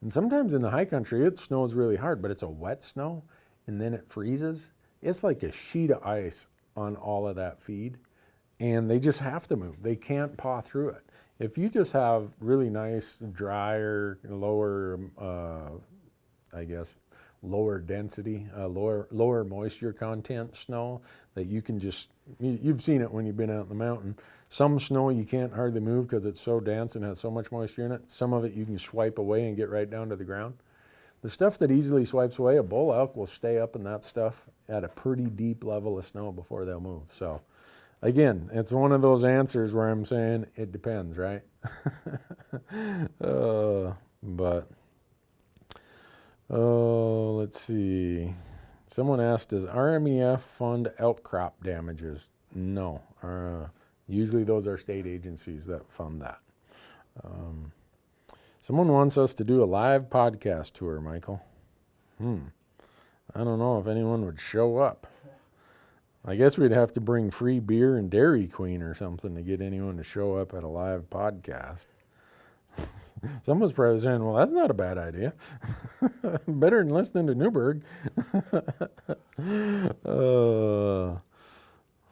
And sometimes in the high country it snows really hard, but it's a wet snow and then it freezes. It's like a sheet of ice on all of that feed. And they just have to move. They can't paw through it. If you just have really nice, drier, lower I guess, lower density, lower moisture content snow that you can just, you've seen it when you've been out in the mountain. Some snow you can't hardly move because it's so dense and has so much moisture in it. Some of it you can swipe away and get right down to the ground. The stuff that easily swipes away, a bull elk will stay up in that stuff at a pretty deep level of snow before they'll move. So again, it's one of those answers where I'm saying it depends, right? Let's see. Someone asked, does RMEF fund elk crop damages? No. Usually those are state agencies that fund that. Someone wants us to do a live podcast tour, Michael. I don't know if anyone would show up. I guess we'd have to bring free beer and Dairy Queen or something to get anyone to show up at a live podcast. Someone's probably saying, well, that's not a bad idea. Better than listening to Newberg.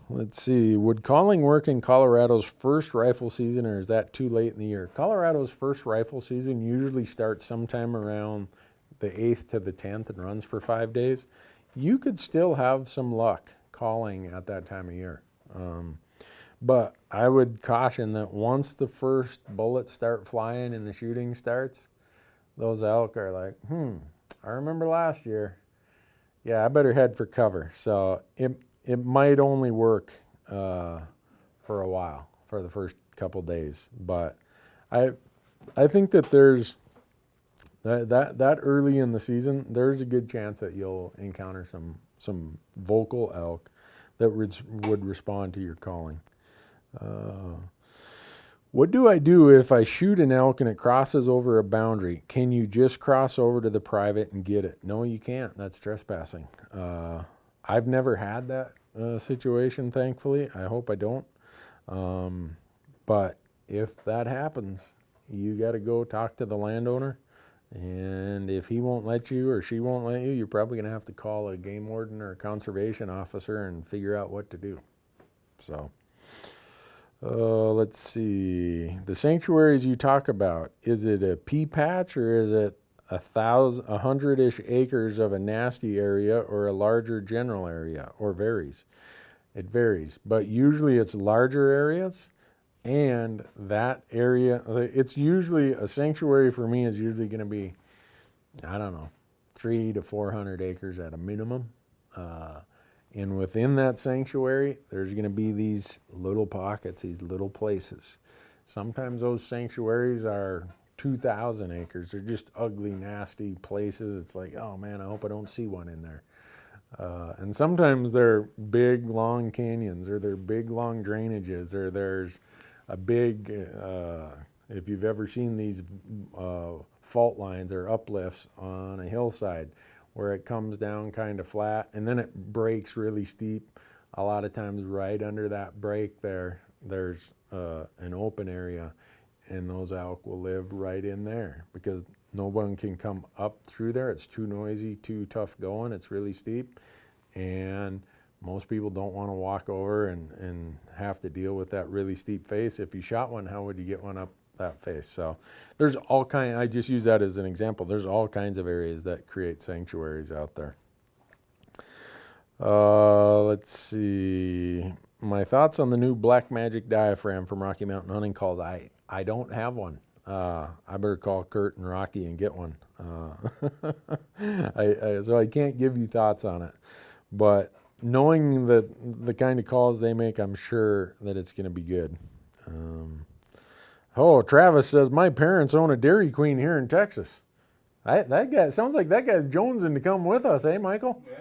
Let's see. Would calling work in Colorado's first rifle season, or is that too late in the year? Colorado's first rifle season usually starts sometime around the 8th to the 10th and runs for 5 days. You could still have some luck calling at that time of year. But I would caution that once the first bullets start flying and the shooting starts, those elk are like, I remember last year. Yeah, I better head for cover. So it might only work for a while, for the first couple days. But I think that there's that early in the season, there's a good chance that you'll encounter some vocal elk that would respond to your calling. What do I do if I shoot an elk and it crosses over a boundary? Can you just cross over to the private and get it? No, you can't. That's trespassing. I've never had that situation, thankfully. I hope I don't. But if that happens, you got to go talk to the landowner. And if he won't let you or she won't let you, you're probably going to have to call a game warden or a conservation officer and figure out what to do. So, let's see. The sanctuaries you talk about, is it a pea patch or is it 100-ish acres of a nasty area or a larger general area, or varies? It varies, but usually it's larger areas. And that area, it's usually, a sanctuary for me is usually going to be, 300 to 400 acres at a minimum. And within that sanctuary, there's going to be these little pockets, these little places. Sometimes those sanctuaries are 2,000 acres. They're just ugly, nasty places. It's like, oh man, I hope I don't see one in there. And sometimes they're big, long canyons, or they're big, long drainages, or there's a big, if you've ever seen these fault lines or uplifts on a hillside where it comes down kind of flat and then it breaks really steep. A lot of times right under that break there's an open area, and those elk will live right in there because no one can come up through there. It's too noisy, too tough going. It's really steep, and most people don't want to walk over and have to deal with that really steep face. If you shot one, how would you get one up that face? So there's all kinds, I just use that as an example. There's all kinds of areas that create sanctuaries out there. Let's see. My thoughts on the new Black Magic diaphragm from Rocky Mountain Hunting Calls. I don't have one. I better call Kurt and Rocky and get one. So I can't give you thoughts on it. But knowing that the kind of calls they make, I'm sure that it's going to be good. Travis says, my parents own a Dairy Queen here in Texas. That guy, sounds like that guy's jonesing to come with us, Michael? Yeah.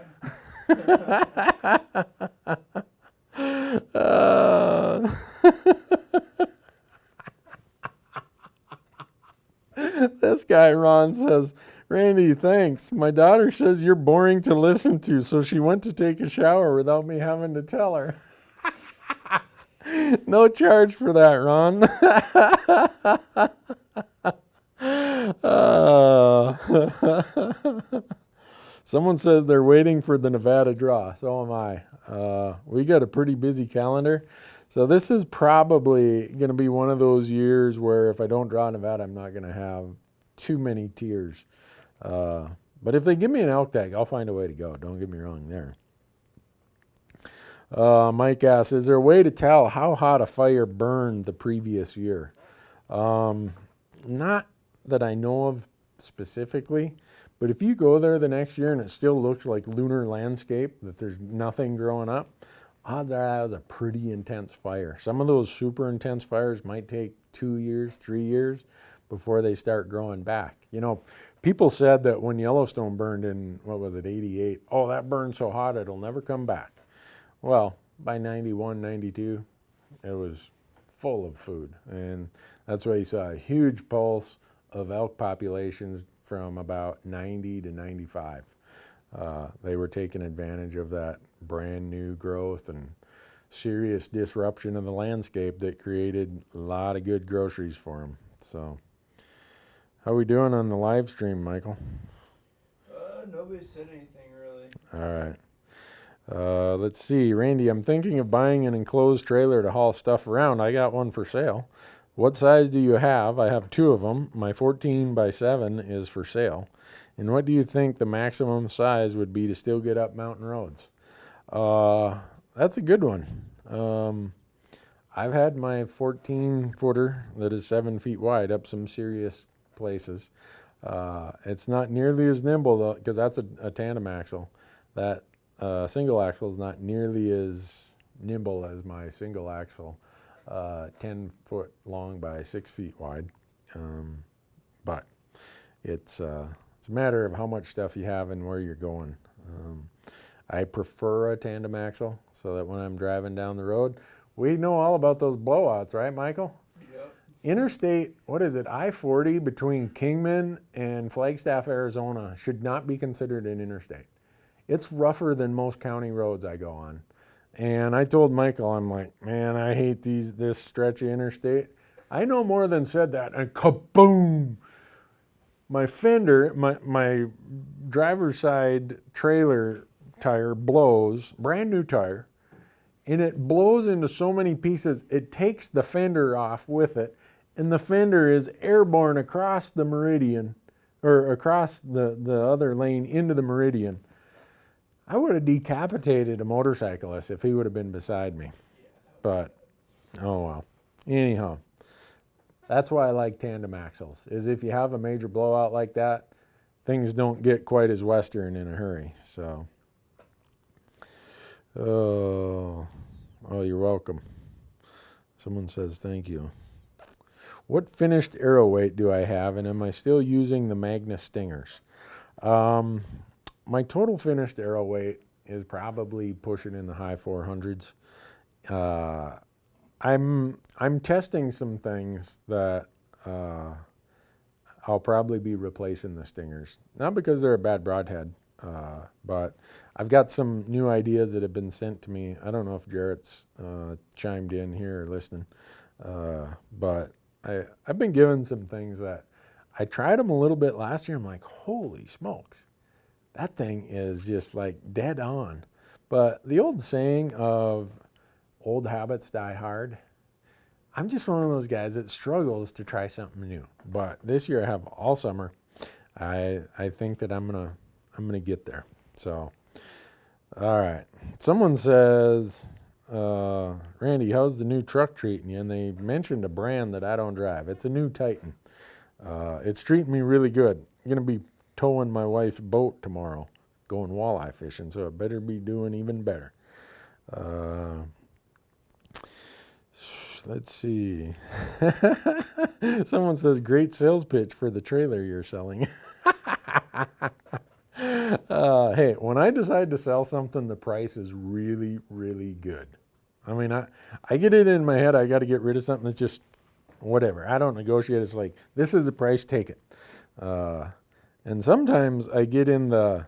This guy, Ron, says, Randy, thanks. My daughter says you're boring to listen to, so she went to take a shower without me having to tell her. No charge for that, Ron. Someone says they're waiting for the Nevada draw. So am I. We got a pretty busy calendar. So this is probably going to be one of those years where if I don't draw Nevada, I'm not going to have too many tears. But if they give me an elk tag, I'll find a way to go. Don't get me wrong there. Mike asks, is there a way to tell how hot a fire burned the previous year? Not that I know of specifically, but if you go there the next year and it still looks like lunar landscape, that there's nothing growing up, odds are that was a pretty intense fire. Some of those super intense fires might take 2 years, 3 years before they start growing back. You know, people said that when Yellowstone burned in, 88, oh, that burned so hot it'll never come back. Well, by 91, 92, it was full of food. And that's why you saw a huge pulse of elk populations from about 90 to 95. They were taking advantage of that brand new growth and serious disruption of the landscape that created a lot of good groceries for them. So, how we doing on the live stream, Michael? Nobody said anything really. All right. Let's see, Randy, I'm thinking of buying an enclosed trailer to haul stuff around. I got one for sale. What size do you have? I have 2 of them. My 14 by 7 is for sale. And what do you think the maximum size would be to still get up mountain roads? That's a good one. I've had my 14-footer that is 7 feet wide up some serious places. It's not nearly as nimble, though, because that's a tandem axle. That single axle is not nearly as nimble as my single axle, 10 foot long by 6 feet wide. But it's a matter of how much stuff you have and where you're going. I prefer a tandem axle so that when I'm driving down the road, we know all about those blowouts, right, Michael? Yep. Interstate, what is it, I-40 between Kingman and Flagstaff, Arizona should not be considered an interstate. It's rougher than most county roads I go on. And I told Michael, I'm like, man, I hate this stretch of interstate. I no more than said that, and kaboom! My fender, my driver's side trailer tire blows, brand new tire, and it blows into so many pieces, it takes the fender off with it, and the fender is airborne across the meridian, or across the other lane into the meridian. I would have decapitated a motorcyclist if he would have been beside me. But, oh well. Anyhow, that's why I like tandem axles, is if you have a major blowout like that, things don't get quite as western in a hurry. So, oh, you're welcome. Someone says thank you. What finished arrow weight do I have, and am I still using the Magnus Stingers? My total finished arrow weight is probably pushing in the high 400s. I'm testing some things that I'll probably be replacing the Stingers. Not because they're a bad broadhead, but I've got some new ideas that have been sent to me. I don't know if Jarrett's chimed in here or listening, but I've been given some things that I tried them a little bit last year. I'm like, holy smokes. That thing is just like dead on. But the old saying of old habits die hard, I'm just one of those guys that struggles to try something new. But this year I have all summer. I think that I'm gonna get there. So, all right. Someone says, Randy, how's the new truck treating you? And they mentioned a brand that I don't drive. It's a new Titan. It's treating me really good. I'm gonna be towing my wife's boat tomorrow, going walleye fishing, so it better be doing even better. Let's see. Someone says, great sales pitch for the trailer you're selling. Hey, when I decide to sell something, the price is really, really good. I mean, I get it in my head, I got to get rid of something that's just whatever. I don't negotiate. It's like, this is the price, take it. And sometimes I get in the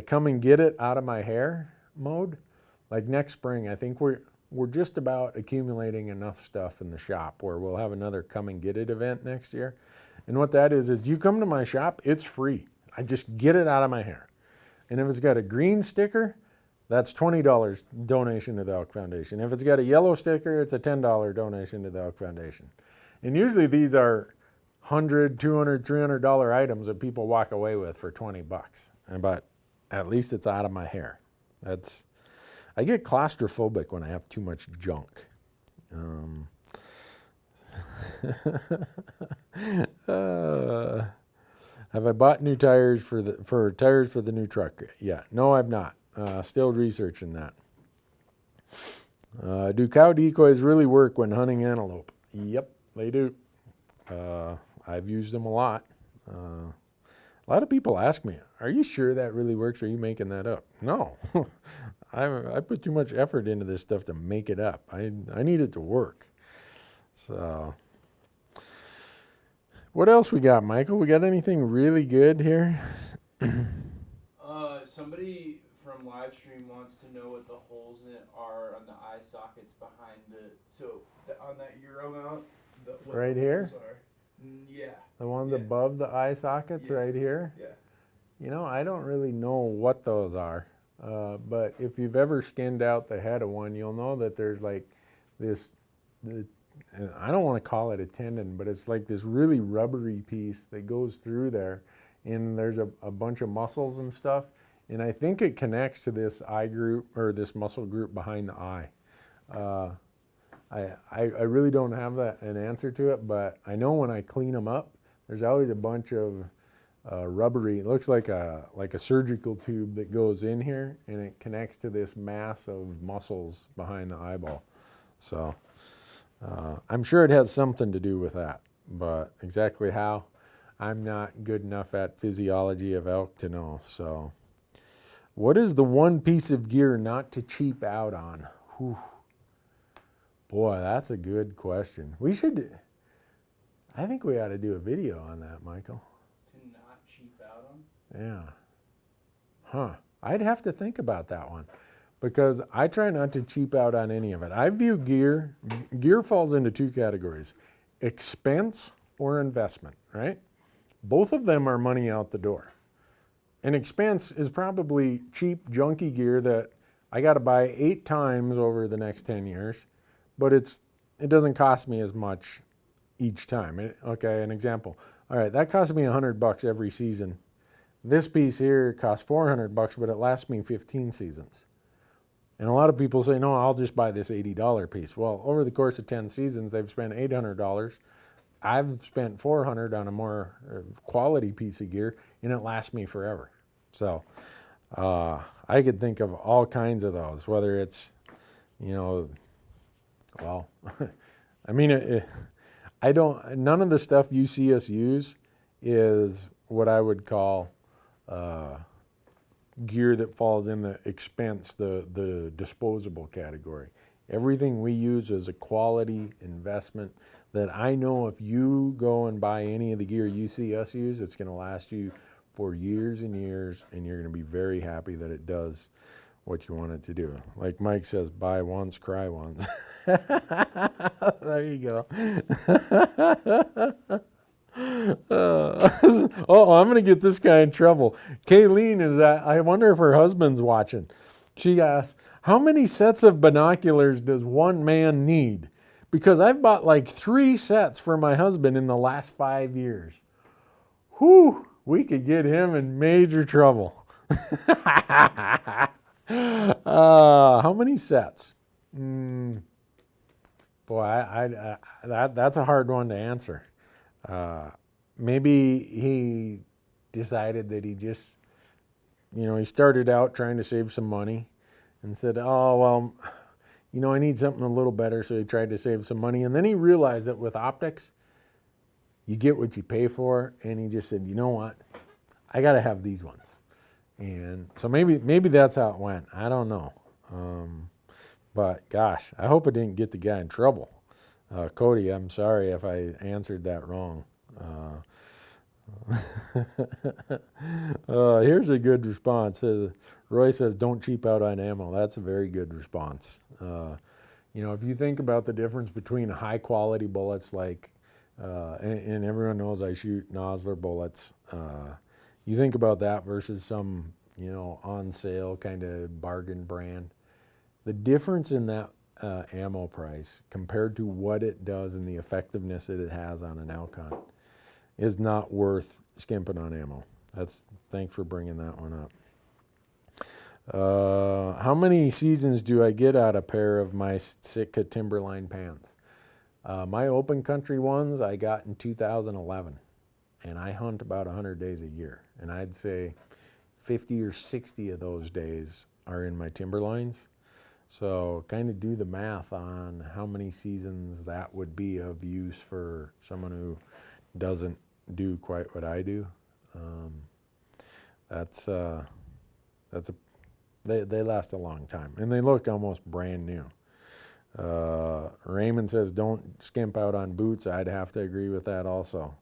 come and get it out of my hair mode. Like next spring, I think we're just about accumulating enough stuff in the shop where we'll have another come and get it event next year. And what that is you come to my shop, it's free. I just get it out of my hair. And if it's got a green sticker, that's $20 donation to the Elk Foundation. If it's got a yellow sticker, it's a $10 donation to the Elk Foundation. And usually these are $100, $200, $300 items that people walk away with for $20. But at least it's out of my hair. I get claustrophobic when I have too much junk. Have I bought new tires for tires for the new truck? Yeah, no, I've not. Still researching that. Do cow decoys really work when hunting antelope? Yep, they do. I've used them a lot. A lot of people ask me, "Are you sure that really works? Or are you making that up?" No, I put too much effort into this stuff to make it up. I need it to work. So, what else we got, Michael? We got anything really good here? Somebody from live stream wants to know what the holes in it are on the eye sockets behind on that Euro mount. Right here? Yeah. The ones above the eye sockets right here? Yeah. You know, I don't really know what those are, but if you've ever skinned out the head of one, you'll know that there's like this, and I don't want to call it a tendon, but it's like this really rubbery piece that goes through there, and there's a bunch of muscles and stuff, and I think it connects to this eye group, or this muscle group behind the eye. I really don't have an answer to it, but I know when I clean them up, there's always a bunch of rubbery, it looks like a surgical tube that goes in here, and it connects to this mass of muscles behind the eyeball. So I'm sure it has something to do with that, but exactly how, I'm not good enough at physiology of elk to know. So what is the one piece of gear not to cheap out on? Whew. Boy, that's a good question. I think we ought to do a video on that, Michael. To not cheap out on? Yeah. Huh. I'd have to think about that one, because I try not to cheap out on any of it. I view gear falls into two categories: expense or investment, right? Both of them are money out the door. An expense is probably cheap, junky gear that I got to buy 8 times over the next 10 years, but it doesn't cost me as much each time. Okay, an example. All right, that costs me $100 every season. This piece here costs $400, but it lasts me 15 seasons. And a lot of people say, no, I'll just buy this $80 piece. Well, over the course of 10 seasons, they've spent $800. I've spent $400 on a more quality piece of gear, and it lasts me forever. So I could think of all kinds of those, whether it's, well, I mean, none of the stuff you see us use is what I would call gear that falls in the expense, the disposable category. Everything we use is a quality investment that I know if you go and buy any of the gear you see us use, it's going to last you for years and years, and you're going to be very happy that it does what you want it to do. Like Mike says, buy once, cry once. There you go. I'm going to get this guy in trouble. Kayleen I wonder if her husband's watching. She asks, how many sets of binoculars does one man need? Because I've bought like 3 sets for my husband in the last 5 years. Whew, we could get him in major trouble. How many sets? Boy, that's a hard one to answer. Maybe he decided that he just, he started out trying to save some money and said, oh, well, I need something a little better. So he tried to save some money. And then he realized that with optics, you get what you pay for. And he just said, you know what? I got to have these ones. And so maybe that's how it went. I don't know. But gosh, I hope it didn't get the guy in trouble. Cody, I'm sorry if I answered that wrong. Here's a good response. Roy says, don't cheap out on ammo. That's a very good response. If you think about the difference between high quality bullets and everyone knows I shoot Nosler bullets. You think about that versus some, on sale kind of bargain brand. The difference in that ammo price compared to what it does and the effectiveness that it has on an elk hunt is not worth skimping on ammo. Thanks for bringing that one up. How many seasons do I get out of a pair of my Sitka Timberline pants? My open country ones I got in 2011, and I hunt about 100 days a year, and I'd say 50 or 60 of those days are in my Timberlines. So kind of do the math on how many seasons that would be of use for someone who doesn't do quite what I do. They last a long time, and they look almost brand new. Raymond says don't skimp out on boots. I'd have to agree with that also.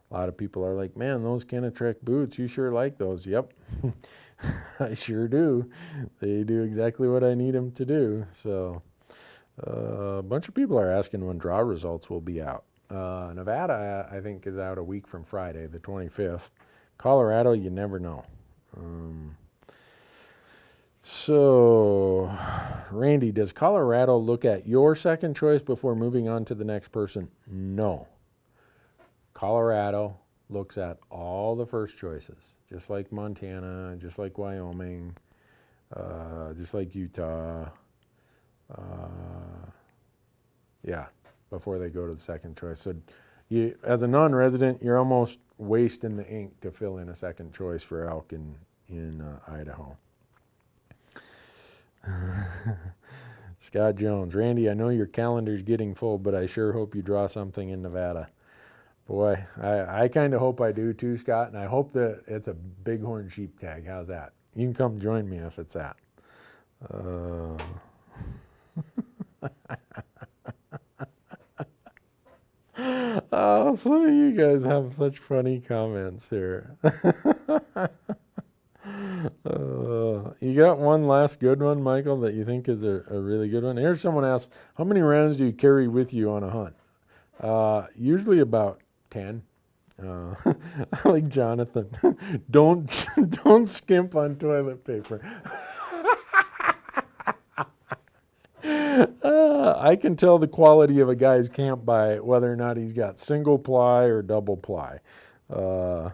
A lot of people are like, man, those Kenetrek boots, you sure like those. Yep, I sure do. They do exactly what I need them to do. So a bunch of people are asking when draw results will be out. Nevada, I think, is out a week from Friday, the 25th. Colorado, you never know. So, Randy, does Colorado look at your second choice before moving on to the next person? No. Colorado looks at all the first choices, just like Montana, just like Wyoming, just like Utah. Yeah, before they go to the second choice. So, as a non-resident, you're almost wasting the ink to fill in a second choice for elk in Idaho. Scott Jones, Randy, I know your calendar's getting full, but I sure hope you draw something in Nevada. Boy, I kind of hope I do too, Scott, and I hope that it's a bighorn sheep tag. How's that? You can come join me if it's that. Oh, some of you guys have such funny comments here. You got one last good one, Michael, that you think is a really good one? Here's someone asks, how many rounds do you carry with you on a hunt? Usually about 10. I like Jonathan. Don't skimp on toilet paper. I can tell the quality of a guy's camp by whether or not he's got single ply or double ply. Yeah,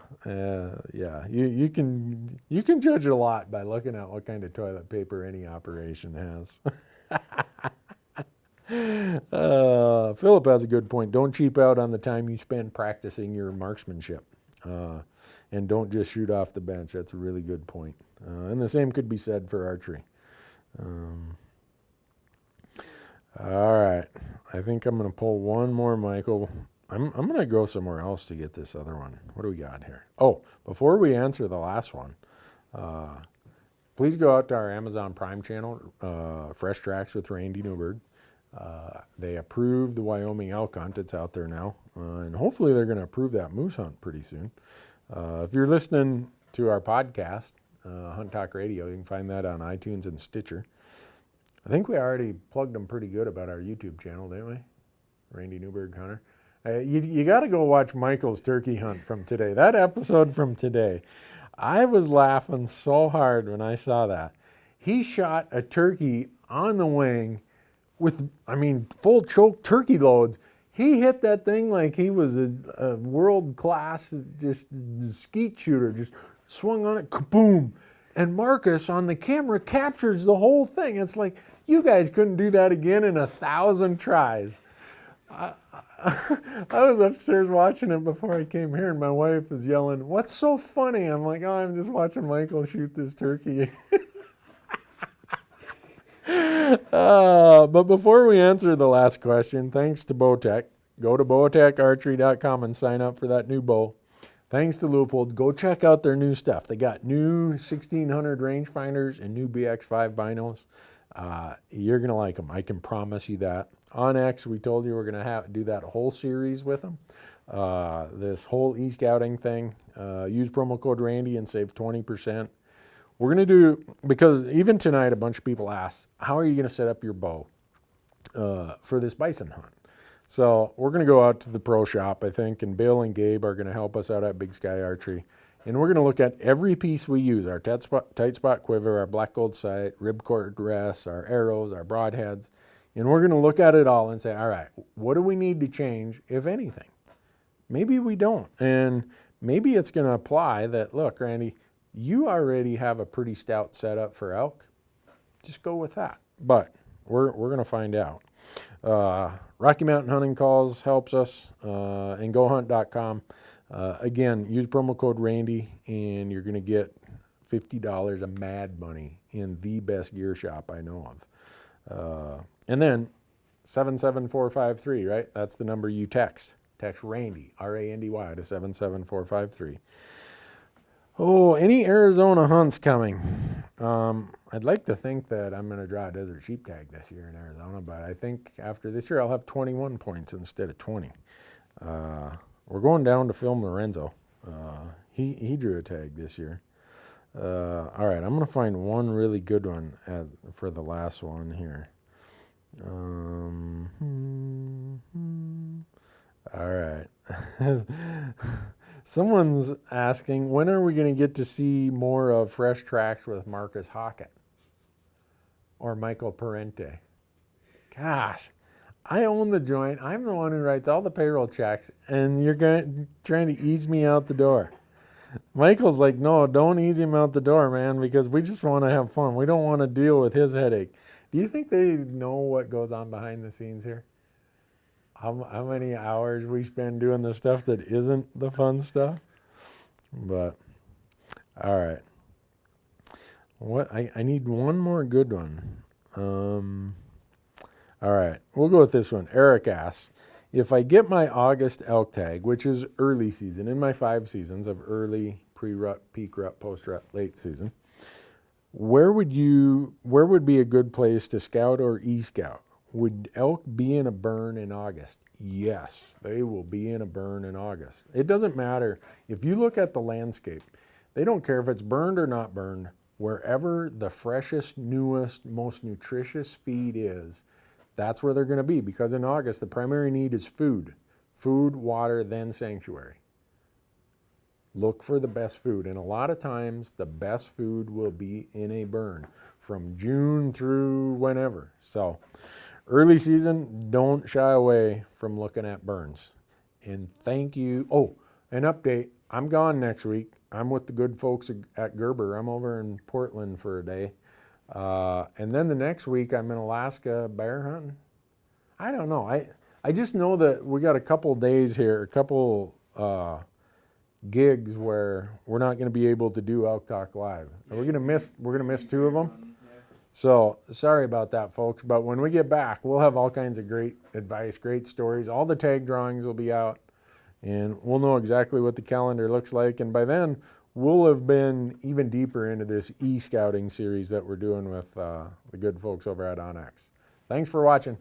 you can judge a lot by looking at what kind of toilet paper any operation has. Philip has a good point. Don't cheap out on the time you spend practicing your marksmanship. And don't just shoot off the bench. That's a really good point. And the same could be said for archery. All right. I think I'm going to pull one more, Michael. I'm going to go somewhere else to get this other one. What do we got here? Oh, before we answer the last one, please go out to our Amazon Prime channel, Fresh Tracks with Randy Newberg. They approved the Wyoming elk hunt. It's out there now. And hopefully they're going to approve that moose hunt pretty soon. If you're listening to our podcast, Hunt Talk Radio, you can find that on iTunes and Stitcher. I think we already plugged them pretty good about our YouTube channel, didn't we? Randy Newberg Hunter. You got to go watch Michael's turkey hunt from today. That episode from today. I was laughing so hard when I saw that. He shot a turkey on the wing with, full choke turkey loads. He hit that thing like he was a world-class just skeet shooter, just swung on it, kaboom. And Marcus on the camera captures the whole thing. It's like, you guys couldn't do that again in 1,000 tries. I was upstairs watching it before I came here, and my wife was yelling, "What's so funny?" I'm like, "Oh, I'm just watching Michael shoot this turkey." But before we answer the last question, thanks to Bowtech. Go to bowtecharchery.com and sign up for that new bow. Thanks to Leupold. Go check out their new stuff. They got new 1600 rangefinders and new BX5 binos. You're going to like them. I can promise you that. On X, we told you we're going to do that whole series with them. This whole e-scouting thing. Use promo code Randy and save 20%. We're going to do, because even tonight a bunch of people asked, how are you going to set up your bow for this bison hunt? So we're going to go out to the pro shop, I think, and Bill and Gabe are going to help us out at Big Sky Archery. And we're going to look at every piece we use, our tight spot quiver, our black gold sight, ripcord rests, our arrows, our broadheads. And we're going to look at it all and say, all right, what do we need to change, if anything? maybe we don't. And maybe it's going to apply that, look, Randy, you already have a pretty stout setup for elk. Just go with that. But we're going to find out. Rocky Mountain Hunting Calls helps us, and GoHunt.com. Again, use promo code Randy, and you're going to get $50 of mad money in the best gear shop I know of. And then 77453, right? That's the number you text. Text Randy, R-A-N-D-Y, to 77453. Oh, any Arizona hunts coming? I'd like to think that I'm going to draw a desert sheep tag this year in Arizona, but I think after this year I'll have 21 points instead of 20. We're going down to film Lorenzo. He drew a tag this year. All right, I'm going to find one really good one for the last one here. All right. Someone's asking, when are we going to get to see more of Fresh Tracks with Marcus Hockett or Michael Parente? Gosh, I own the joint. I'm the one who writes all the payroll checks, and you're trying to ease me out the door. Michael's like, no, don't ease him out the door, man, because we just want to have fun. We don't want to deal with his headache. Do you think they know what goes on behind the scenes here? How many hours we spend doing the stuff that isn't the fun stuff? But, all right. I need one more good one. All right, we'll go with this one. Eric asks, if I get my August elk tag, which is early season, in my 5 seasons of early, pre-rut, peak rut, post-rut, late season, where would be a good place to scout or e-scout? Would elk be in a burn in August? Yes, they will be in a burn in August. It doesn't matter. If you look at the landscape, they don't care if it's burned or not burned. Wherever the freshest, newest, most nutritious feed is, that's where they're going to be, because in August, the primary need is food. Food, water, then sanctuary. Look for the best food, and a lot of times, the best food will be in a burn from June through whenever. So, early season, don't shy away from looking at burns. And thank you. Oh, an update. I'm gone next week. I'm with the good folks at Gerber. I'm over in Portland for a day. And then the next week, I'm in Alaska bear hunting. I don't know. I just know that we got a couple days here, a couple gigs where we're not going to be able to do Elk Talk Live. We're going to miss 2 of them. So sorry about that, folks. But when we get back, we'll have all kinds of great advice, great stories. All the tag drawings will be out, and we'll know exactly what the calendar looks like. And by then, we'll have been even deeper into this e-scouting series that we're doing with the good folks over at Onyx. Thanks for watching.